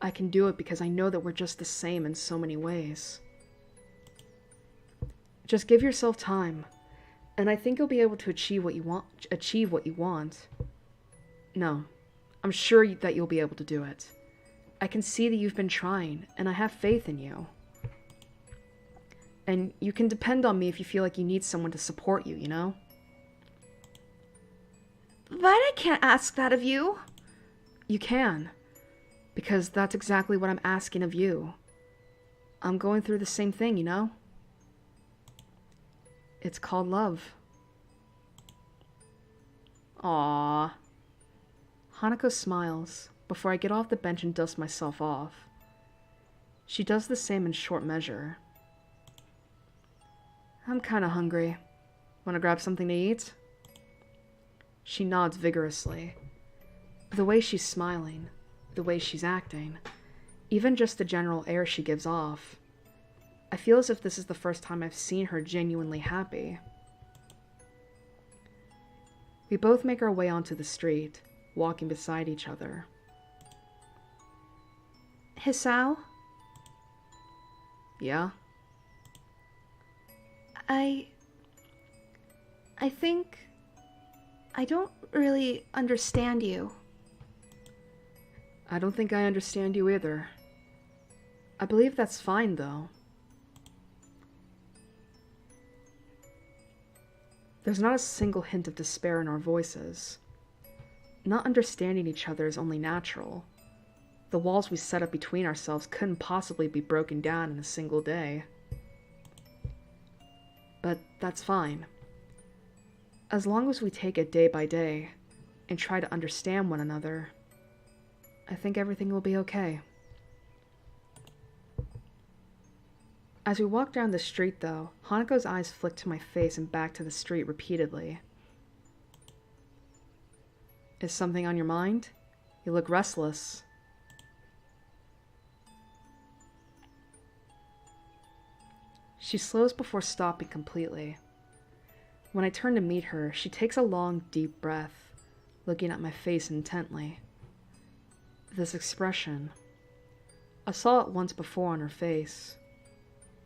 I can do it because I know that we're just the same in so many ways. Just give yourself time, and I think you'll be able to achieve what you want. No, I'm sure that you'll be able to do it. I can see that you've been trying, and I have faith in you. And you can depend on me if you feel like you need someone to support you, you know? But I can't ask that of you. You can. Because that's exactly what I'm asking of you. I'm going through the same thing, you know? It's called love. Aww. Hanako smiles before I get off the bench and dust myself off. She does the same in short measure. I'm kinda hungry. Wanna grab something to eat? She nods vigorously. The way she's smiling, the way she's acting, even just the general air she gives off. I feel as if this is the first time I've seen her genuinely happy. We both make our way onto the street, walking beside each other. Hisao? Yeah? I think I don't really understand you. I don't think I understand you either. I believe that's fine, though. There's not a single hint of despair in our voices. Not understanding each other is only natural. The walls we set up between ourselves couldn't possibly be broken down in a single day. But that's fine. As long as we take it day by day and try to understand one another, I think everything will be okay. As we walk down the street, though, Hanako's eyes flick to my face and back to the street repeatedly. Is something on your mind? You look restless. She slows before stopping completely. When I turn to meet her, she takes a long, deep breath, looking at my face intently. This expression, I saw it once before on her face.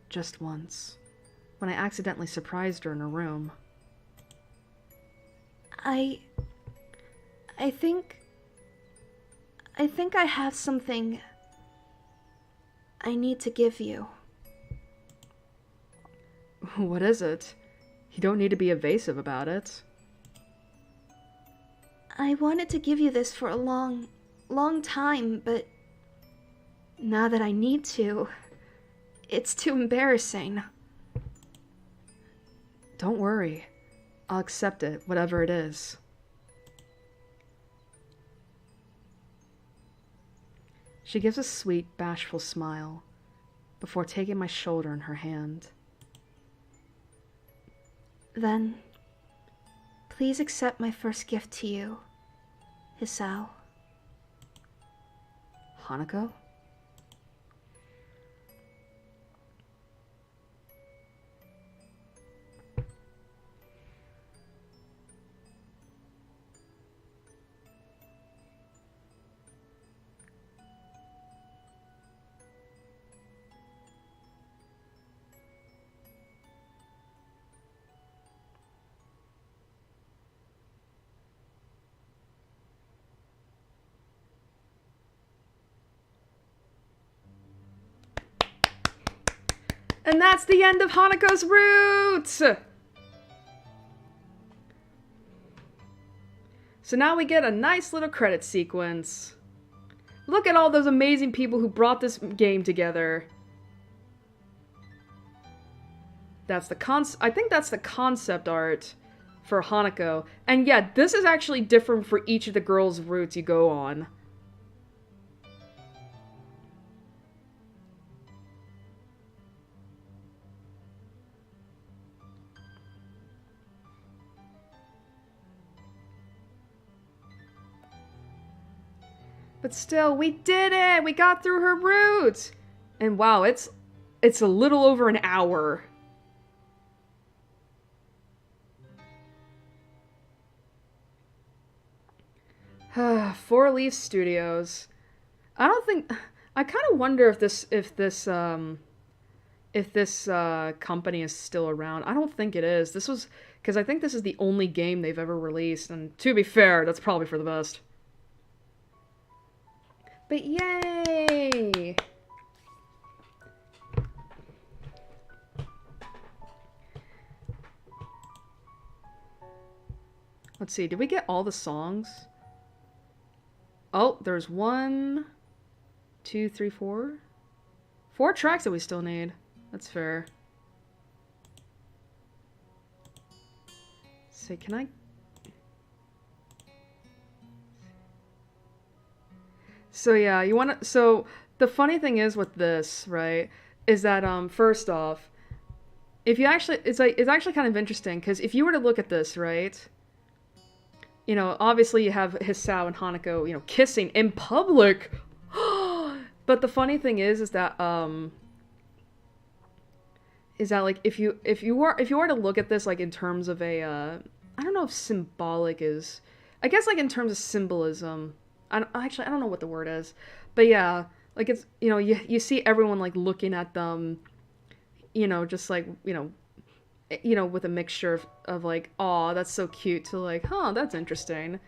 Just once, when I accidentally surprised her in her room. I think I have something I need to give you. What is it? You don't need to be evasive about it. I wanted to give you this for a long time, but now that I need to, it's too embarrassing. Don't worry. I'll accept it, whatever it is. She gives a sweet, bashful smile before taking my shoulder in her hand. Then, please accept my first gift to you, Hisao. Hanako? And that's the end of Hanako's route! So now we get a nice little credit sequence. Look at all those amazing people who brought this game together. That's the I think that's the concept art for Hanako. And yeah, this is actually different for each of the girls' routes you go on. But still, we did it! We got through her route! And wow, it's a little over an hour. Four Leaf Studios. I kind of wonder if this if this company is still around. I don't think it is. This was because I think this is the only game they've ever released, and to be fair, that's probably for the best. But yay! Let's see, did we get all the songs? Oh, there's 1, 2, 3, 4. 4 tracks that we still need. That's fair. Let's see, can I... So yeah, you want to... So the funny thing is with this, right, is that first off, if you actually... It's actually kind of interesting, because if you were to look at this, right... You know, obviously you have Hisao and Hanako, you know, kissing in public. But the funny thing is that like if you were to look at this like in terms of a I don't know if symbolic is, I guess like in terms of symbolism. I don't know what the word is, but yeah, like it's, you know, you see everyone like looking at them, you know, just like, you know, with a mixture of like, aw, that's so cute, to like, huh, that's interesting,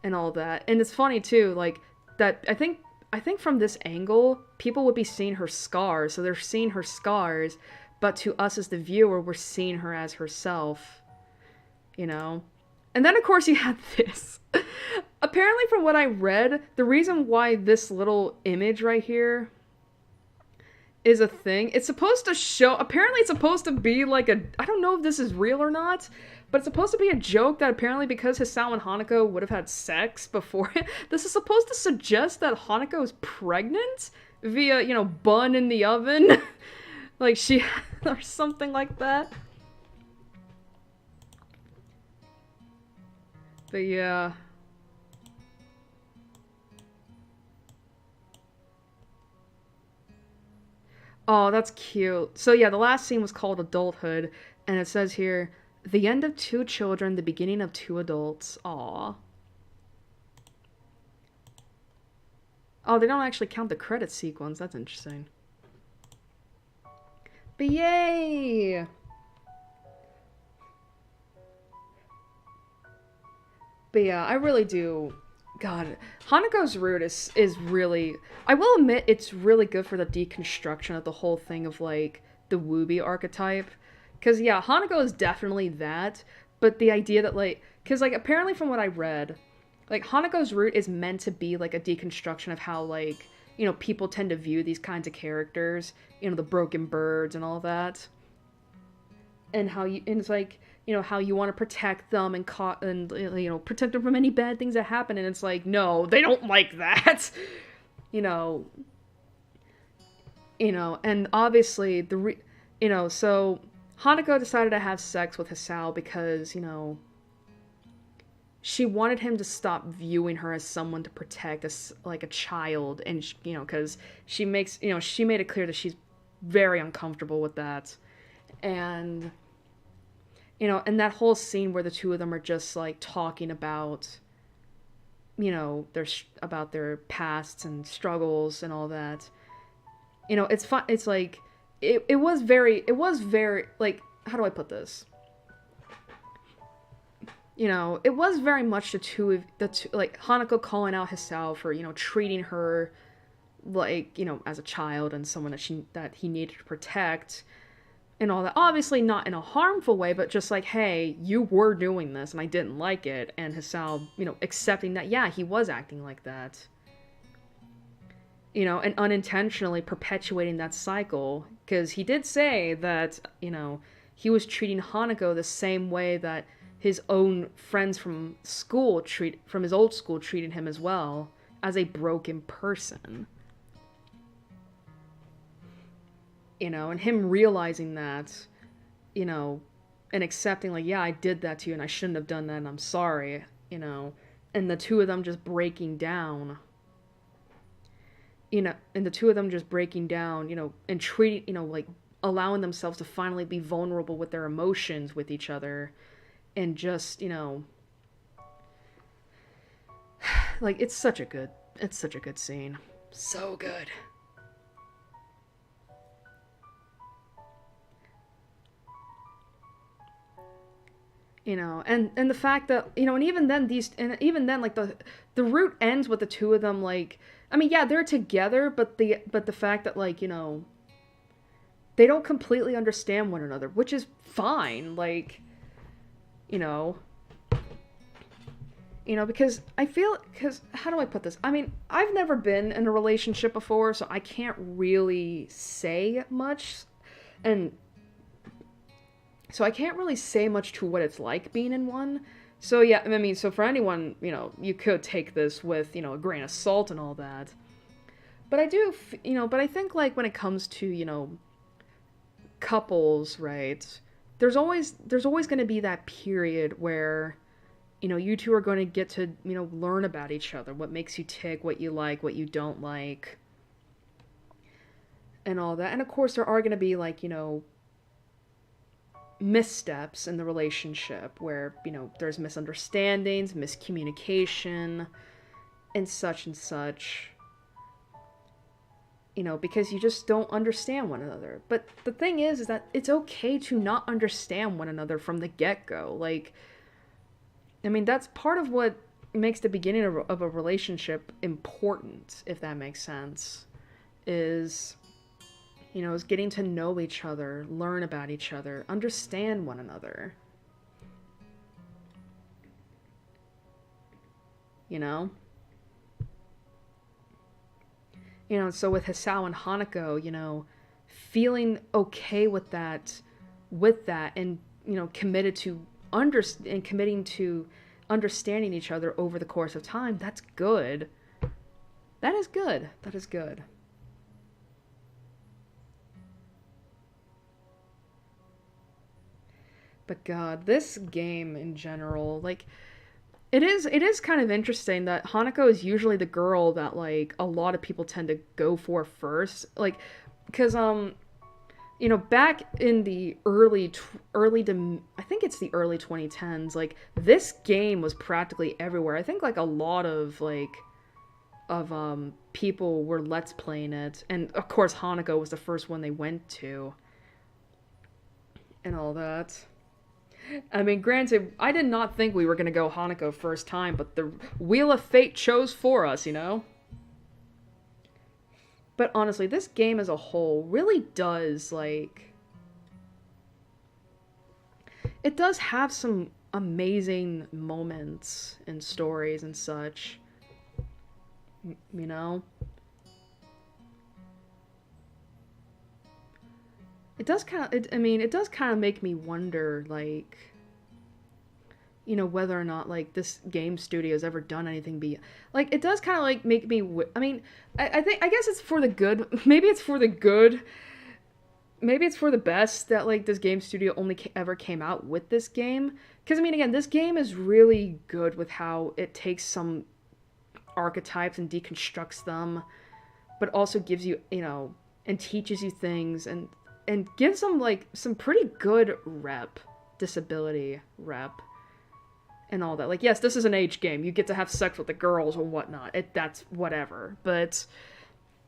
and all that. And it's funny too, like that. I think from this angle, people would be seeing her scars, so they're seeing her scars, but to us as the viewer, we're seeing her as herself, you know. And then of course you have this. Apparently, from what I read, the reason why this little image right here is a thing, it's supposed to show, apparently it's supposed to be like a, I don't know if this is real or not, but it's supposed to be a joke that apparently because Hisao and Hanako would have had sex before, this is supposed to suggest that Hanako is pregnant via, you know, bun in the oven. Like she, or something like that. But yeah. Oh, that's cute. So yeah, the last scene was called Adulthood, and it says here, the end of 2 children, the beginning of 2 adults. Aw. Oh, they don't actually count the credit sequence. That's interesting. But yay! But yeah, I really do. God, Hanako's route is really... I will admit, it's really good for the deconstruction of the whole thing of, like, the Wooby archetype. Because, yeah, Hanako is definitely that, but the idea that, like... Because, like, apparently from what I read, like, Hanako's route is meant to be, like, a deconstruction of how, like, you know, people tend to view these kinds of characters. You know, the broken birds and all that. And how you... And it's, like... You know, how you want to protect them and you know, protect them from any bad things that happen. And it's like, no, they don't like that. You know, and obviously you know, so Hanako decided to have sex with Hisao because, you know, she wanted him to stop viewing her as someone to protect, as like a child. And, you know, because she made it clear that she's very uncomfortable with that. And... You know, and that whole scene where the two of them are just, like, talking about, you know, about their pasts and struggles and all that. You know, it's fun. It's, like, it was very, like, how do I put this? You know, it was very much like, Hanako calling out Hisao for, you know, treating her, like, you know, as a child and someone that he needed to protect. And all that, obviously not in a harmful way, but just like, hey, you were doing this and I didn't like it, and Hisao, you know, accepting that, yeah, he was acting like that, you know, and unintentionally perpetuating that cycle, because he did say that, you know, he was treating Hanako the same way that his own friends from his old school treated him as well, as a broken person. You know, and him realizing that, you know, and accepting, like, yeah, I did that to you and I shouldn't have done that and I'm sorry, you know, and the two of them just breaking down, you know, and you know, and treating, you know, like, allowing themselves to finally be vulnerable with their emotions with each other, and just, you know, like, it's such a good scene. So good. And the fact that, and even then, like, the route ends with the two of them, like, I mean, yeah, they're together, but the fact that, like, they don't completely understand one another, which is fine, like, you know, because how do I put this? I mean, I've never been in a relationship before, so I can't really say much, and so I can't really say much to what it's like being in one. So yeah, I mean, so for anyone, you could take this with, a grain of salt and all that. But but I think, like, when it comes to, couples, right? There's always going to be that period where, you two are going to get to, learn about each other, what makes you tick, what you like, what you don't like, and all that. And of course, there are going to be, like, missteps in the relationship where, there's misunderstandings, miscommunication, and such and such. Because you just don't understand one another. But the thing is that it's okay to not understand one another from the get-go. Like, I mean, that's part of what makes the beginning of a relationship important, if that makes sense, is, is getting to know each other, learn about each other, understand one another. You know? So with Hisao and Hanako, feeling okay with that, and, committed to committing to understanding each other over the course of time, that's good. That is good. That is good. But God, this game in general, like, it is kind of interesting that Hanako is usually the girl that, like, a lot of people tend to go for first, like, because back in the I think it's the early 2010s, like, this game was practically everywhere. I think, like, a lot of, like, people were Let's Playing it, and of course Hanako was the first one they went to, and all that. I mean, granted, I did not think we were going to go Hanako first time, but the Wheel of Fate chose for us, But honestly, this game as a whole really does, like... It does have some amazing moments and stories and such. It does kind of, it does kind of make me wonder, like, whether or not, like, this game studio has ever done anything like, it does kind of, like, make me, I guess it's for the good, maybe it's for the good, maybe it's for the best that, like, this game studio only ever came out with this game, because, again, this game is really good with how it takes some archetypes and deconstructs them, but also gives you, and teaches you things, and gives them, like, some pretty good disability rep, and all that. Like, yes, this is an age game. You get to have sex with the girls and whatnot. That's whatever. But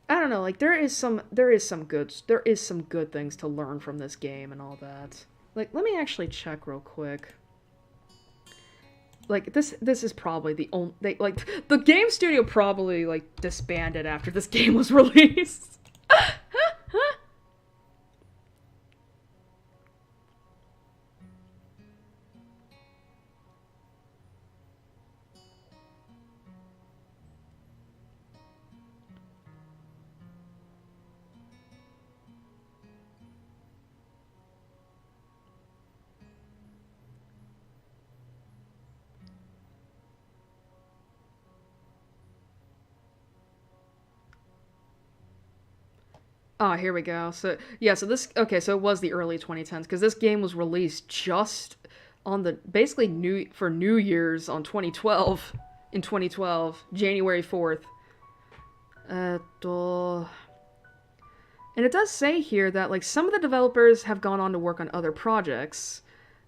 I don't know. Like, there is some good things to learn from this game and all that. Like, let me actually check real quick. Like, this is probably the only, the game studio probably, like, disbanded after this game was released. Oh, here we go. So, yeah, so it was the early 2010s, because this game was released just on basically for New Year's in 2012, January 4th. And it does say here that, like, some of the developers have gone on to work on other projects.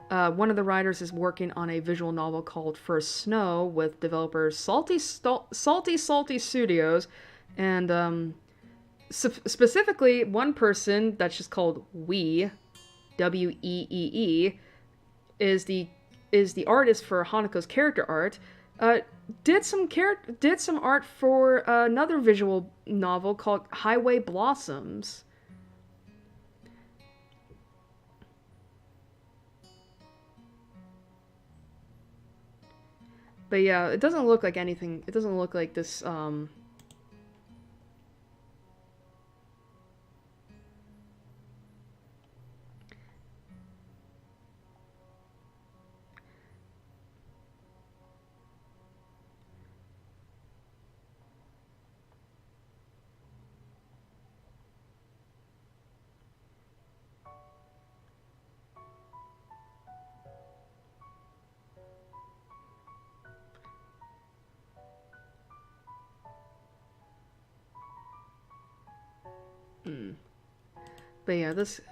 One of the writers is working on a visual novel called First Snow with developers Salty Studios, and, specifically, one person that's just called Weee, Weee, is the is the artist for Hanako's character art, did some art for another visual novel called Highway Blossoms. But yeah, it doesn't look like anything. It doesn't look like this.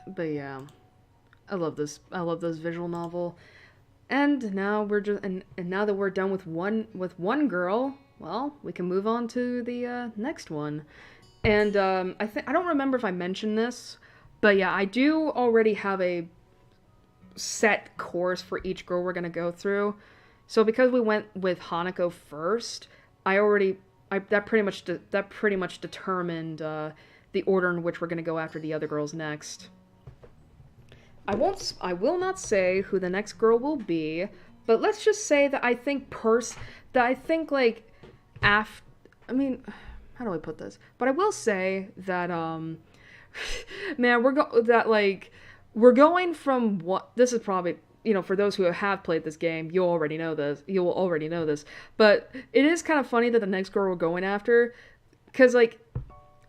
But yeah, I love this. I love this visual novel. And now we're just and now that we're done with one girl, well, we can move on to the next one. And I don't remember if I mentioned this, but yeah, I do already have a set course for each girl we're gonna go through. So because we went with Hanako first, that pretty much determined the order in which we're gonna go after the other girls next. I will not say who the next girl will be, but let's just say that I think like after, I mean, how do I put this? But I will say that man, we're going from what this is probably, for those who have played this game, you will already know this. But it is kind of funny that the next girl we're going after, because like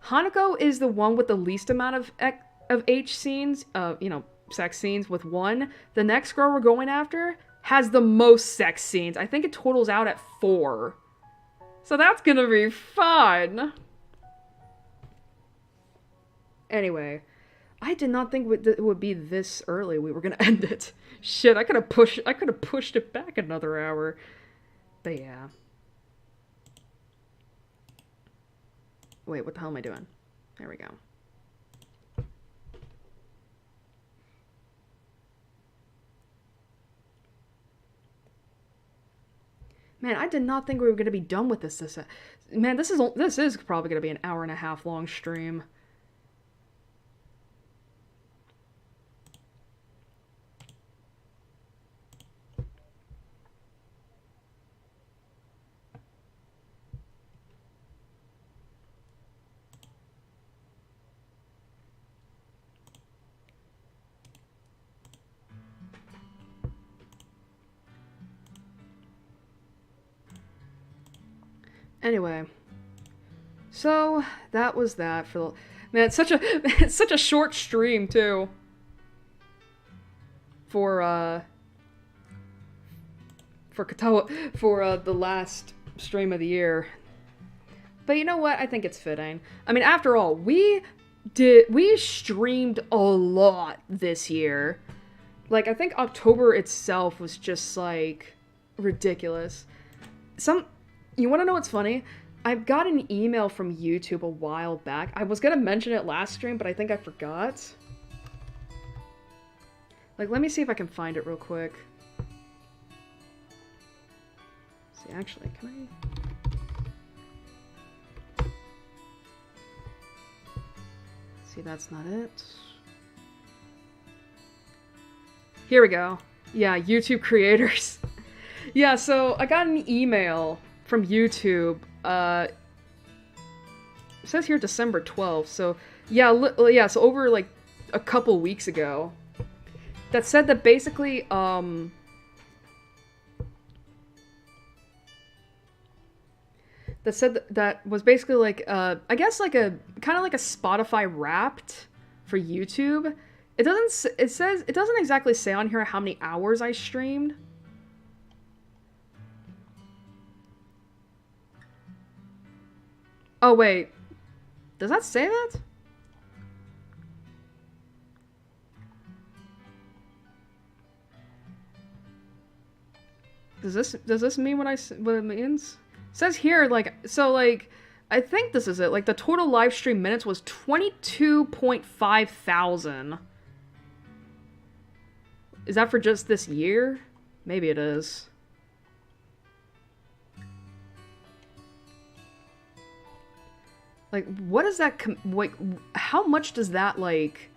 Hanako is the one with the least amount of H scenes, sex scenes with 1. The next girl we're going after has the most sex scenes. I think it totals out at 4. So that's gonna be fun. Anyway, I did not think it would be this early we were gonna end it. Shit, I could have pushed it back another hour. But yeah. Wait, what the hell am I doing? There we go. Man, I did not think we were going to be done with this. Man, this is probably going to be an hour and a half long stream. Anyway, so that was that for the man. It's such a short stream too. For Katawa, for the last stream of the year. But you know what? I think it's fitting. I mean, after all, we streamed a lot this year. Like, I think October itself was just like ridiculous. You want to know what's funny? I got an email from YouTube a while back. I was going to mention it last stream, but I think I forgot. Like, let me see if I can find it real quick. See, actually, can I? See, that's not it. Here we go. Yeah, YouTube creators. Yeah, so I got an email from YouTube. It says here December 12th, so yeah, so over like a couple weeks ago. That said that basically, that said that was basically like, I guess like a, kind of like a Spotify Wrapped for YouTube. It doesn't exactly say on here how many hours I streamed. Oh, wait. Does that say that? Does this mean what it means? It says here, like, so, like, I think this is it. Like, the total live stream minutes was 22.5 thousand. Is that for just this year? Maybe it is. Like, what is that, like, how much does that, like...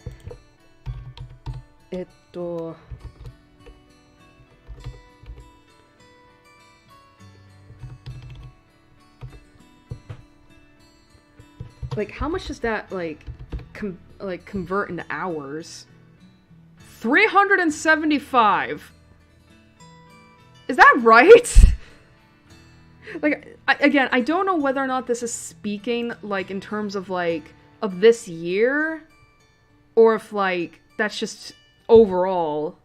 Like, how much does that, like, convert into hours? 375! Is that right? Like, again, I don't know whether or not this is speaking, like, in terms of, like, of this year, or if, like, that's just overall.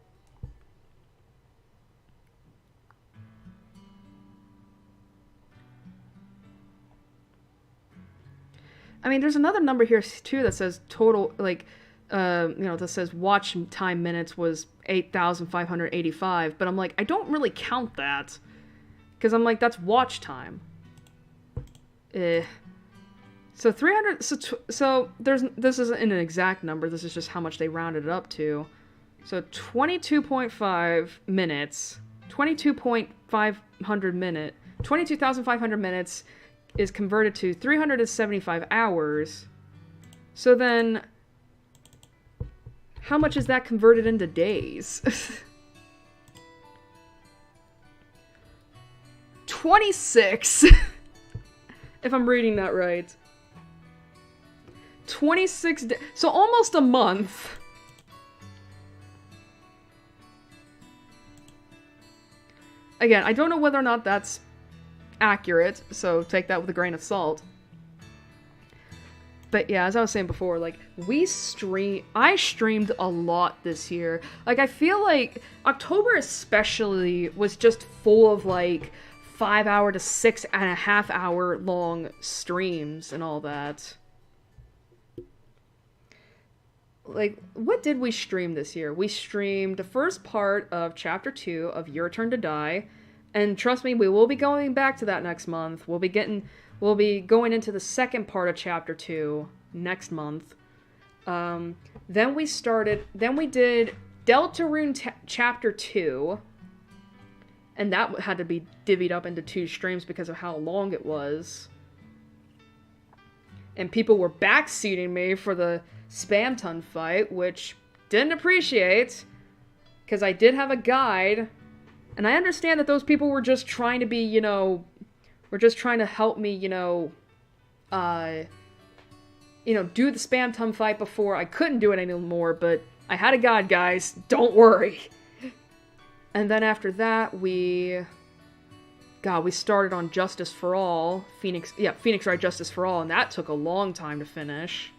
I mean, there's another number here, too, that says total, like, that says watch time minutes was 8,585, but I'm like, I don't really count that. Because I'm like, that's watch time. So 300, so this isn't an exact number, this is just how much they rounded it up to. So 22.5 minutes, 22,500 minutes is converted to 375 hours. So then, how much is that converted into days? 26! If I'm reading that right. 26 days. So almost a month. Again, I don't know whether or not that's accurate, so take that with a grain of salt. But yeah, as I was saying before, like, I streamed a lot this year. Like, I feel like October especially was just full of, like, 5-hour to 6.5 hour long streams and all that. Like, what did we stream this year? We streamed the first part of Chapter 2 of Your Turn to Die. And trust me, we will be going back to that next month. We'll be going into the second part of Chapter 2 next month. Then we did Deltarune Chapter 2. And that had to be divvied up into 2 streams because of how long it was. And people were backseating me for the Spam Ton fight, which didn't appreciate. Because I did have a guide. And I understand that those people were just trying to be, were just trying to help me, do the Spam Ton fight before I couldn't do it anymore, but I had a guide, guys. Don't worry. And then after that, we started on Justice for All, Phoenix Wright Justice for All, and that took a long time to finish.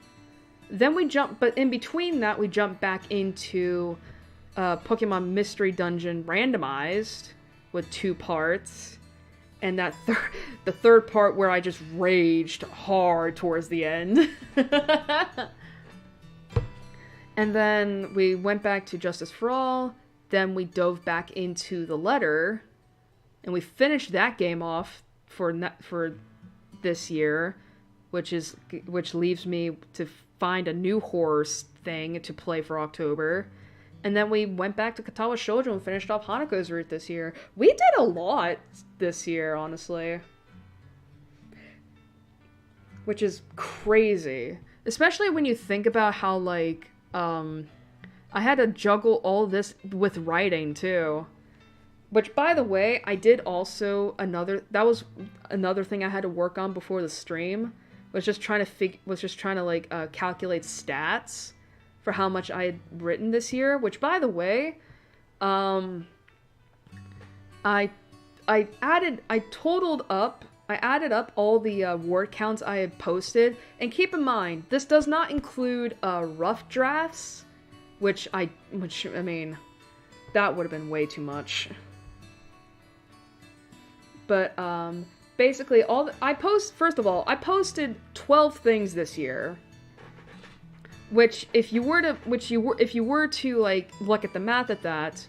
Then but in between that, we jumped back into Pokemon Mystery Dungeon Randomized with 2 parts, and the third part where I just raged hard towards the end. And then we went back to Justice for All. Then we dove back into the letter, and we finished that game off for this year, which leaves me to find a new horror thing to play for October. And then we went back to Katawa Shoujo and finished off Hanako's route this year. We did a lot this year, honestly. Which is crazy. Especially when you think about how, like, I had to juggle all this with writing, too. Which, by the way, I did also that was another thing I had to work on before the stream. Was just trying to calculate stats for how much I had written this year, which, by the way, I added up all the word counts I had posted, and keep in mind, this does not include rough drafts, which I mean, that would have been way too much. But basically, I posted 12 things this year. Which, if you were to like look at the math at that,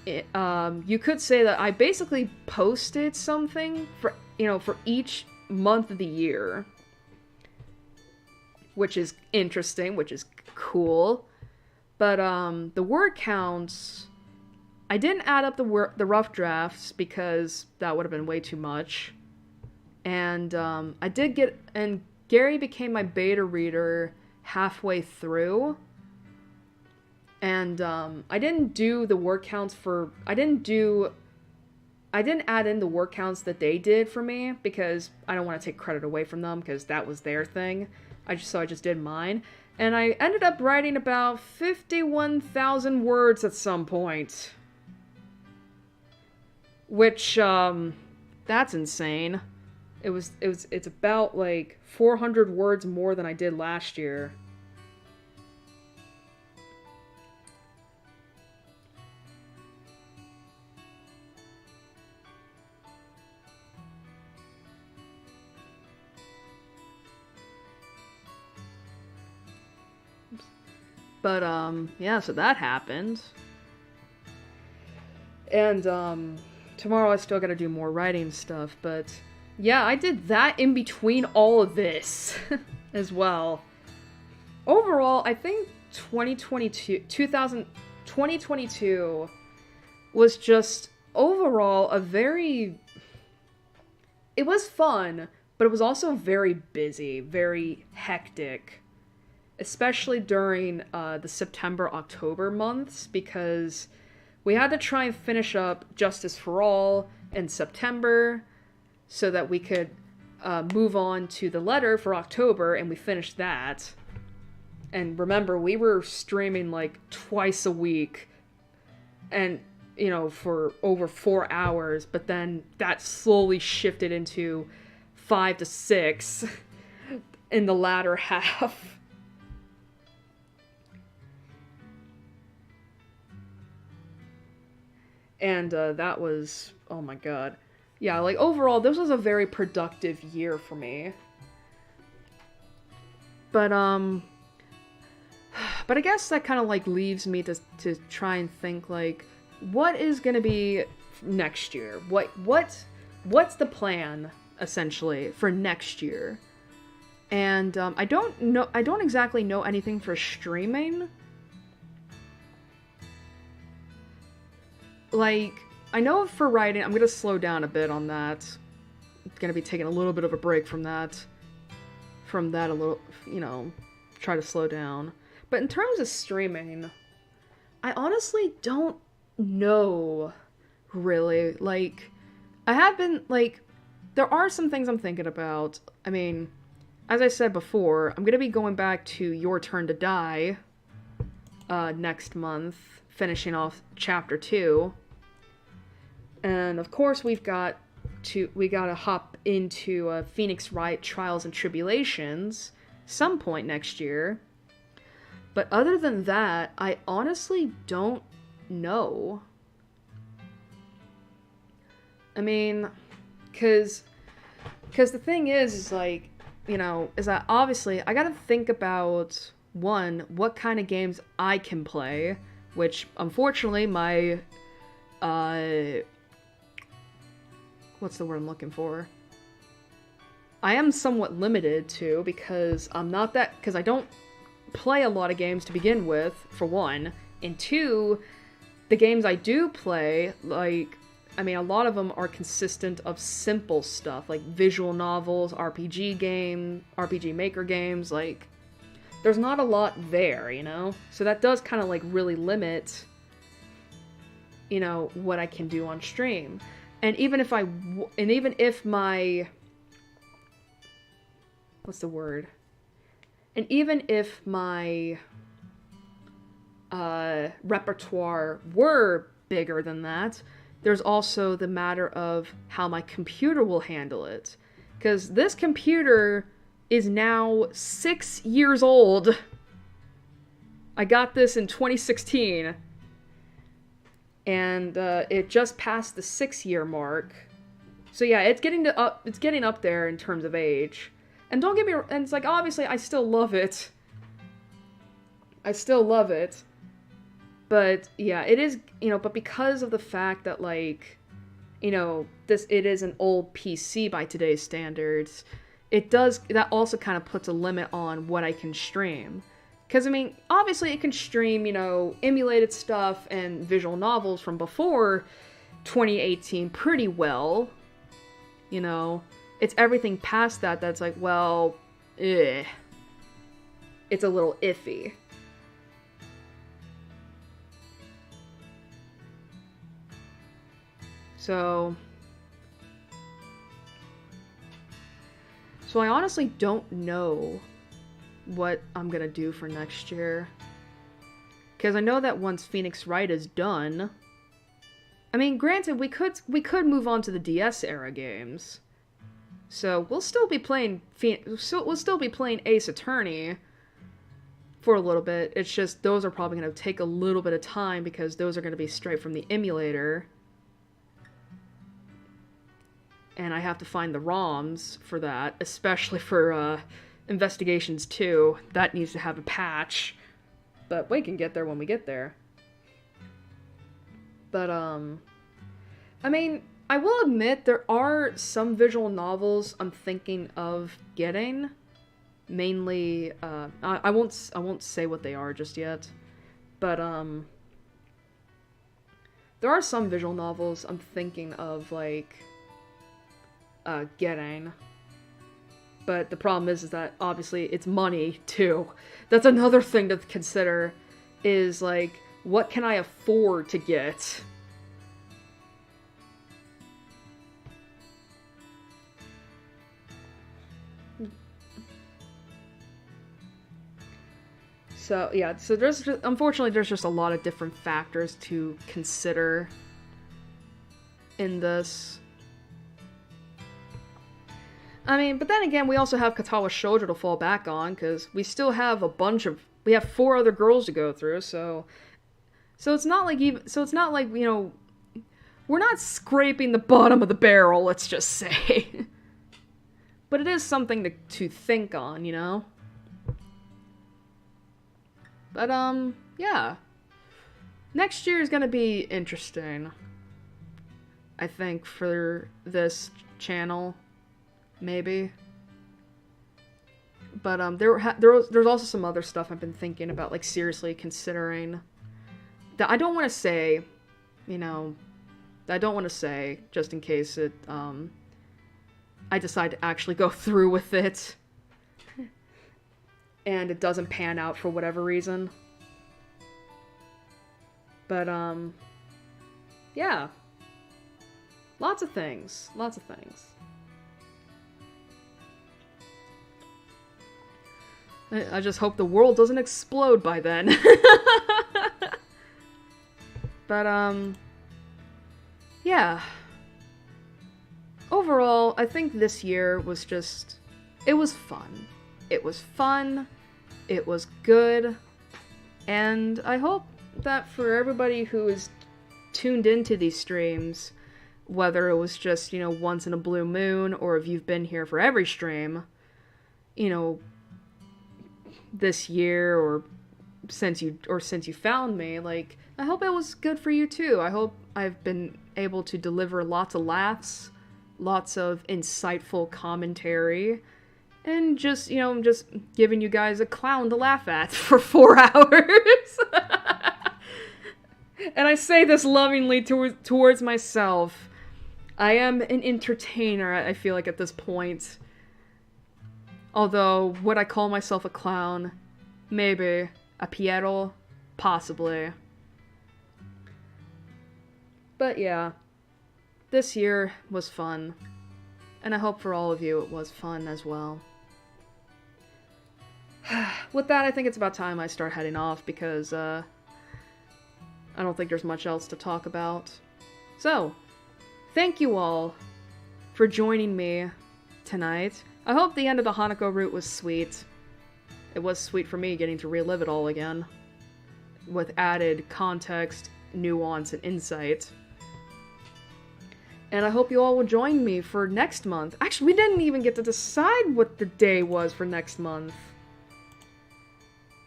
you could say that I basically posted something for each month of the year, which is interesting, which is cool. But the word counts, I didn't add up the rough drafts because that would have been way too much. And I did get, and Gary became my beta reader halfway through. And I didn't do the word counts I didn't add in the word counts that they did for me because I don't want to take credit away from them because that was their thing. I just did mine. And I ended up writing about 51,000 words at some point. Which, that's insane. It's about like 400 words more than I did last year. But, yeah, so that happened. And, tomorrow I still gotta do more writing stuff, but yeah, I did that in between all of this as well. Overall, I think 2022 was just overall it was fun, but it was also very busy, very hectic. Especially during the September-October months, because we had to try and finish up Justice for All in September so that we could move on to the letter for October, and we finished that. And remember, we were streaming like twice a week, and, you know, for over 4 hours, but then that slowly shifted into 5 to 6 in the latter half. And that was, oh my god. Yeah, like overall, this was a very productive year for me. But I guess that kind of like leaves me to try and think like, what is gonna be next year? What's the plan essentially for next year? And I don't exactly know anything for streaming. Like, I know for writing, I'm gonna slow down a bit on that. I'm gonna be taking a little bit of a break from that. A little, you know, try to slow down. But in terms of streaming, I honestly don't know, really. Like, I have been, like, there are some things I'm thinking about. I mean, as I said before, I'm gonna be going back to Your Turn to Die next month, finishing off Chapter 2. And of course we gotta hop into Phoenix Wright Trials and Tribulations some point next year. But other than that, I honestly don't know. I mean, cause the thing is like, you know, is that obviously I gotta think about, one, what kind of games I can play, which unfortunately my what's the word I'm looking for? I am somewhat limited to, because I don't play a lot of games to begin with, for one, and two, the games I do play, like, I mean, a lot of them are consistent of simple stuff, like visual novels, RPG Maker games, like, there's not a lot there, you know? So that does kind of, like, really limit, you know, what I can do on stream. And even if my, what's the word? And even if my repertoire were bigger than that, there's also the matter of how my computer will handle it. Because this computer is now 6 years old. I got this in 2016. And it just passed the 6-year mark. So yeah, it's getting up there in terms of age. And don't get me wrong, and it's like, obviously I still love it. But yeah, it is, you know, but because of the fact that, like, you know, it is an old PC by today's standards, that also kind of puts a limit on what I can stream. Because, I mean, obviously it can stream, you know, emulated stuff and visual novels from before 2018 pretty well. You know, it's everything past that that's like, well, it's a little iffy. So I honestly don't know what I'm gonna do for next year. Because I know that once Phoenix Wright is done, I mean, granted, we could move on to the DS era games. So we'll still be playing Ace Attorney for a little bit. It's just those are probably gonna take a little bit of time because those are gonna be straight from the emulator. And I have to find the ROMs for that, especially for Investigations 2. That needs to have a patch. But we can get there when we get there. But, I mean, I will admit there are some visual novels I'm thinking of getting. Mainly, I won't say what they are just yet. But, there are some visual novels I'm thinking of, like, getting. But the problem is that obviously it's money too. That's another thing to consider, is like, what can I afford to get? So yeah, so unfortunately there's just a lot of different factors to consider in this. I mean, but then again, we also have Katawa Shoujo to fall back on, because we still have we have 4 other girls to go through, so it's not like you know, we're not scraping the bottom of the barrel, let's just say. But it is something to think on, you know? But, yeah. Next year is gonna be interesting, I think, for this channel. Maybe. But there's also some other stuff I've been thinking about, like, seriously considering that I don't want to say, you know, just in case it I decide to actually go through with it and it doesn't pan out for whatever reason. But yeah. Lots of things. I just hope the world doesn't explode by then. But, yeah. Overall, I think this year was just... It was fun. It was fun. It was good. And I hope that for everybody who is tuned into these streams, whether it was just, you know, once in a blue moon, or if you've been here for every stream, you know, this year or since you found me, like, I hope it was good for you too. I hope I've been able to deliver lots of laughs, lots of insightful commentary, and just, you know, just giving you guys a clown to laugh at for 4 hours. And I say this lovingly towards myself. I am an entertainer, I feel like, at this point. Although, would I call myself a clown? Maybe. A Piero? Possibly. But yeah. This year was fun. And I hope for all of you it was fun as well. With that, I think it's about time I start heading off, because, I don't think there's much else to talk about. So, thank you all for joining me tonight. I hope the end of the Hanako route was sweet. It was sweet for me getting to relive it all again, with added context, nuance, and insight. And I hope you all will join me for next month. Actually, we didn't even get to decide what the day was for next month.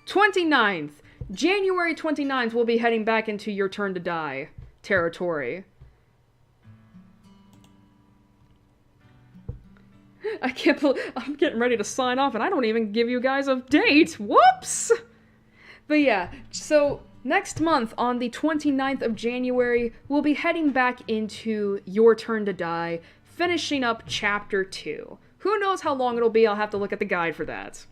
29th. January 29th, we'll be heading back into Your Turn to Die territory. I can't believe I'm getting ready to sign off and I don't even give you guys a date. Whoops! But yeah, so next month on the 29th of January, we'll be heading back into Your Turn to Die, finishing up Chapter 2. Who knows how long it'll be? I'll have to look at the guide for that.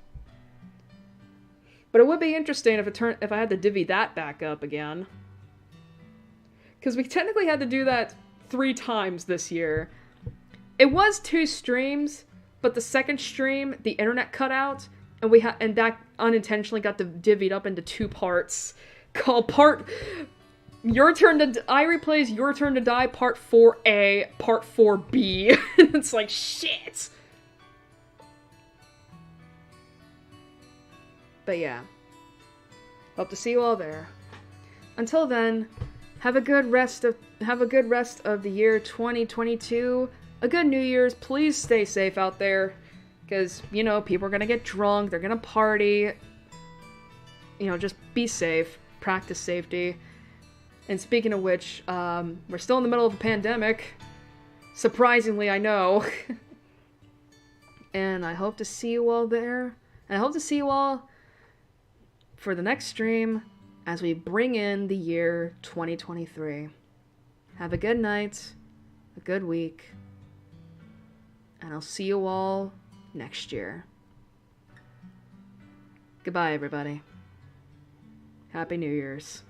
But it would be interesting if I had to divvy that back up again. Because we technically had to do that 3 times this year. It was 2 streams, but the second stream, the internet cut out, and that unintentionally got divvied up into 2 parts. Called Airi plays Your Turn to Die, Part 4A, Part 4B. It's like, shit! But yeah. Hope to see you all there. Until then, have a good rest of the year 2022. A good New Year's. Please stay safe out there. Because, you know, people are gonna get drunk, they're gonna party. You know, just be safe. Practice safety. And speaking of which, we're still in the middle of a pandemic. Surprisingly, I know. And I hope to see you all there. And I hope to see you all for the next stream as we bring in the year 2023. Have a good night, a good week, and I'll see you all next year. Goodbye, everybody. Happy New Year's.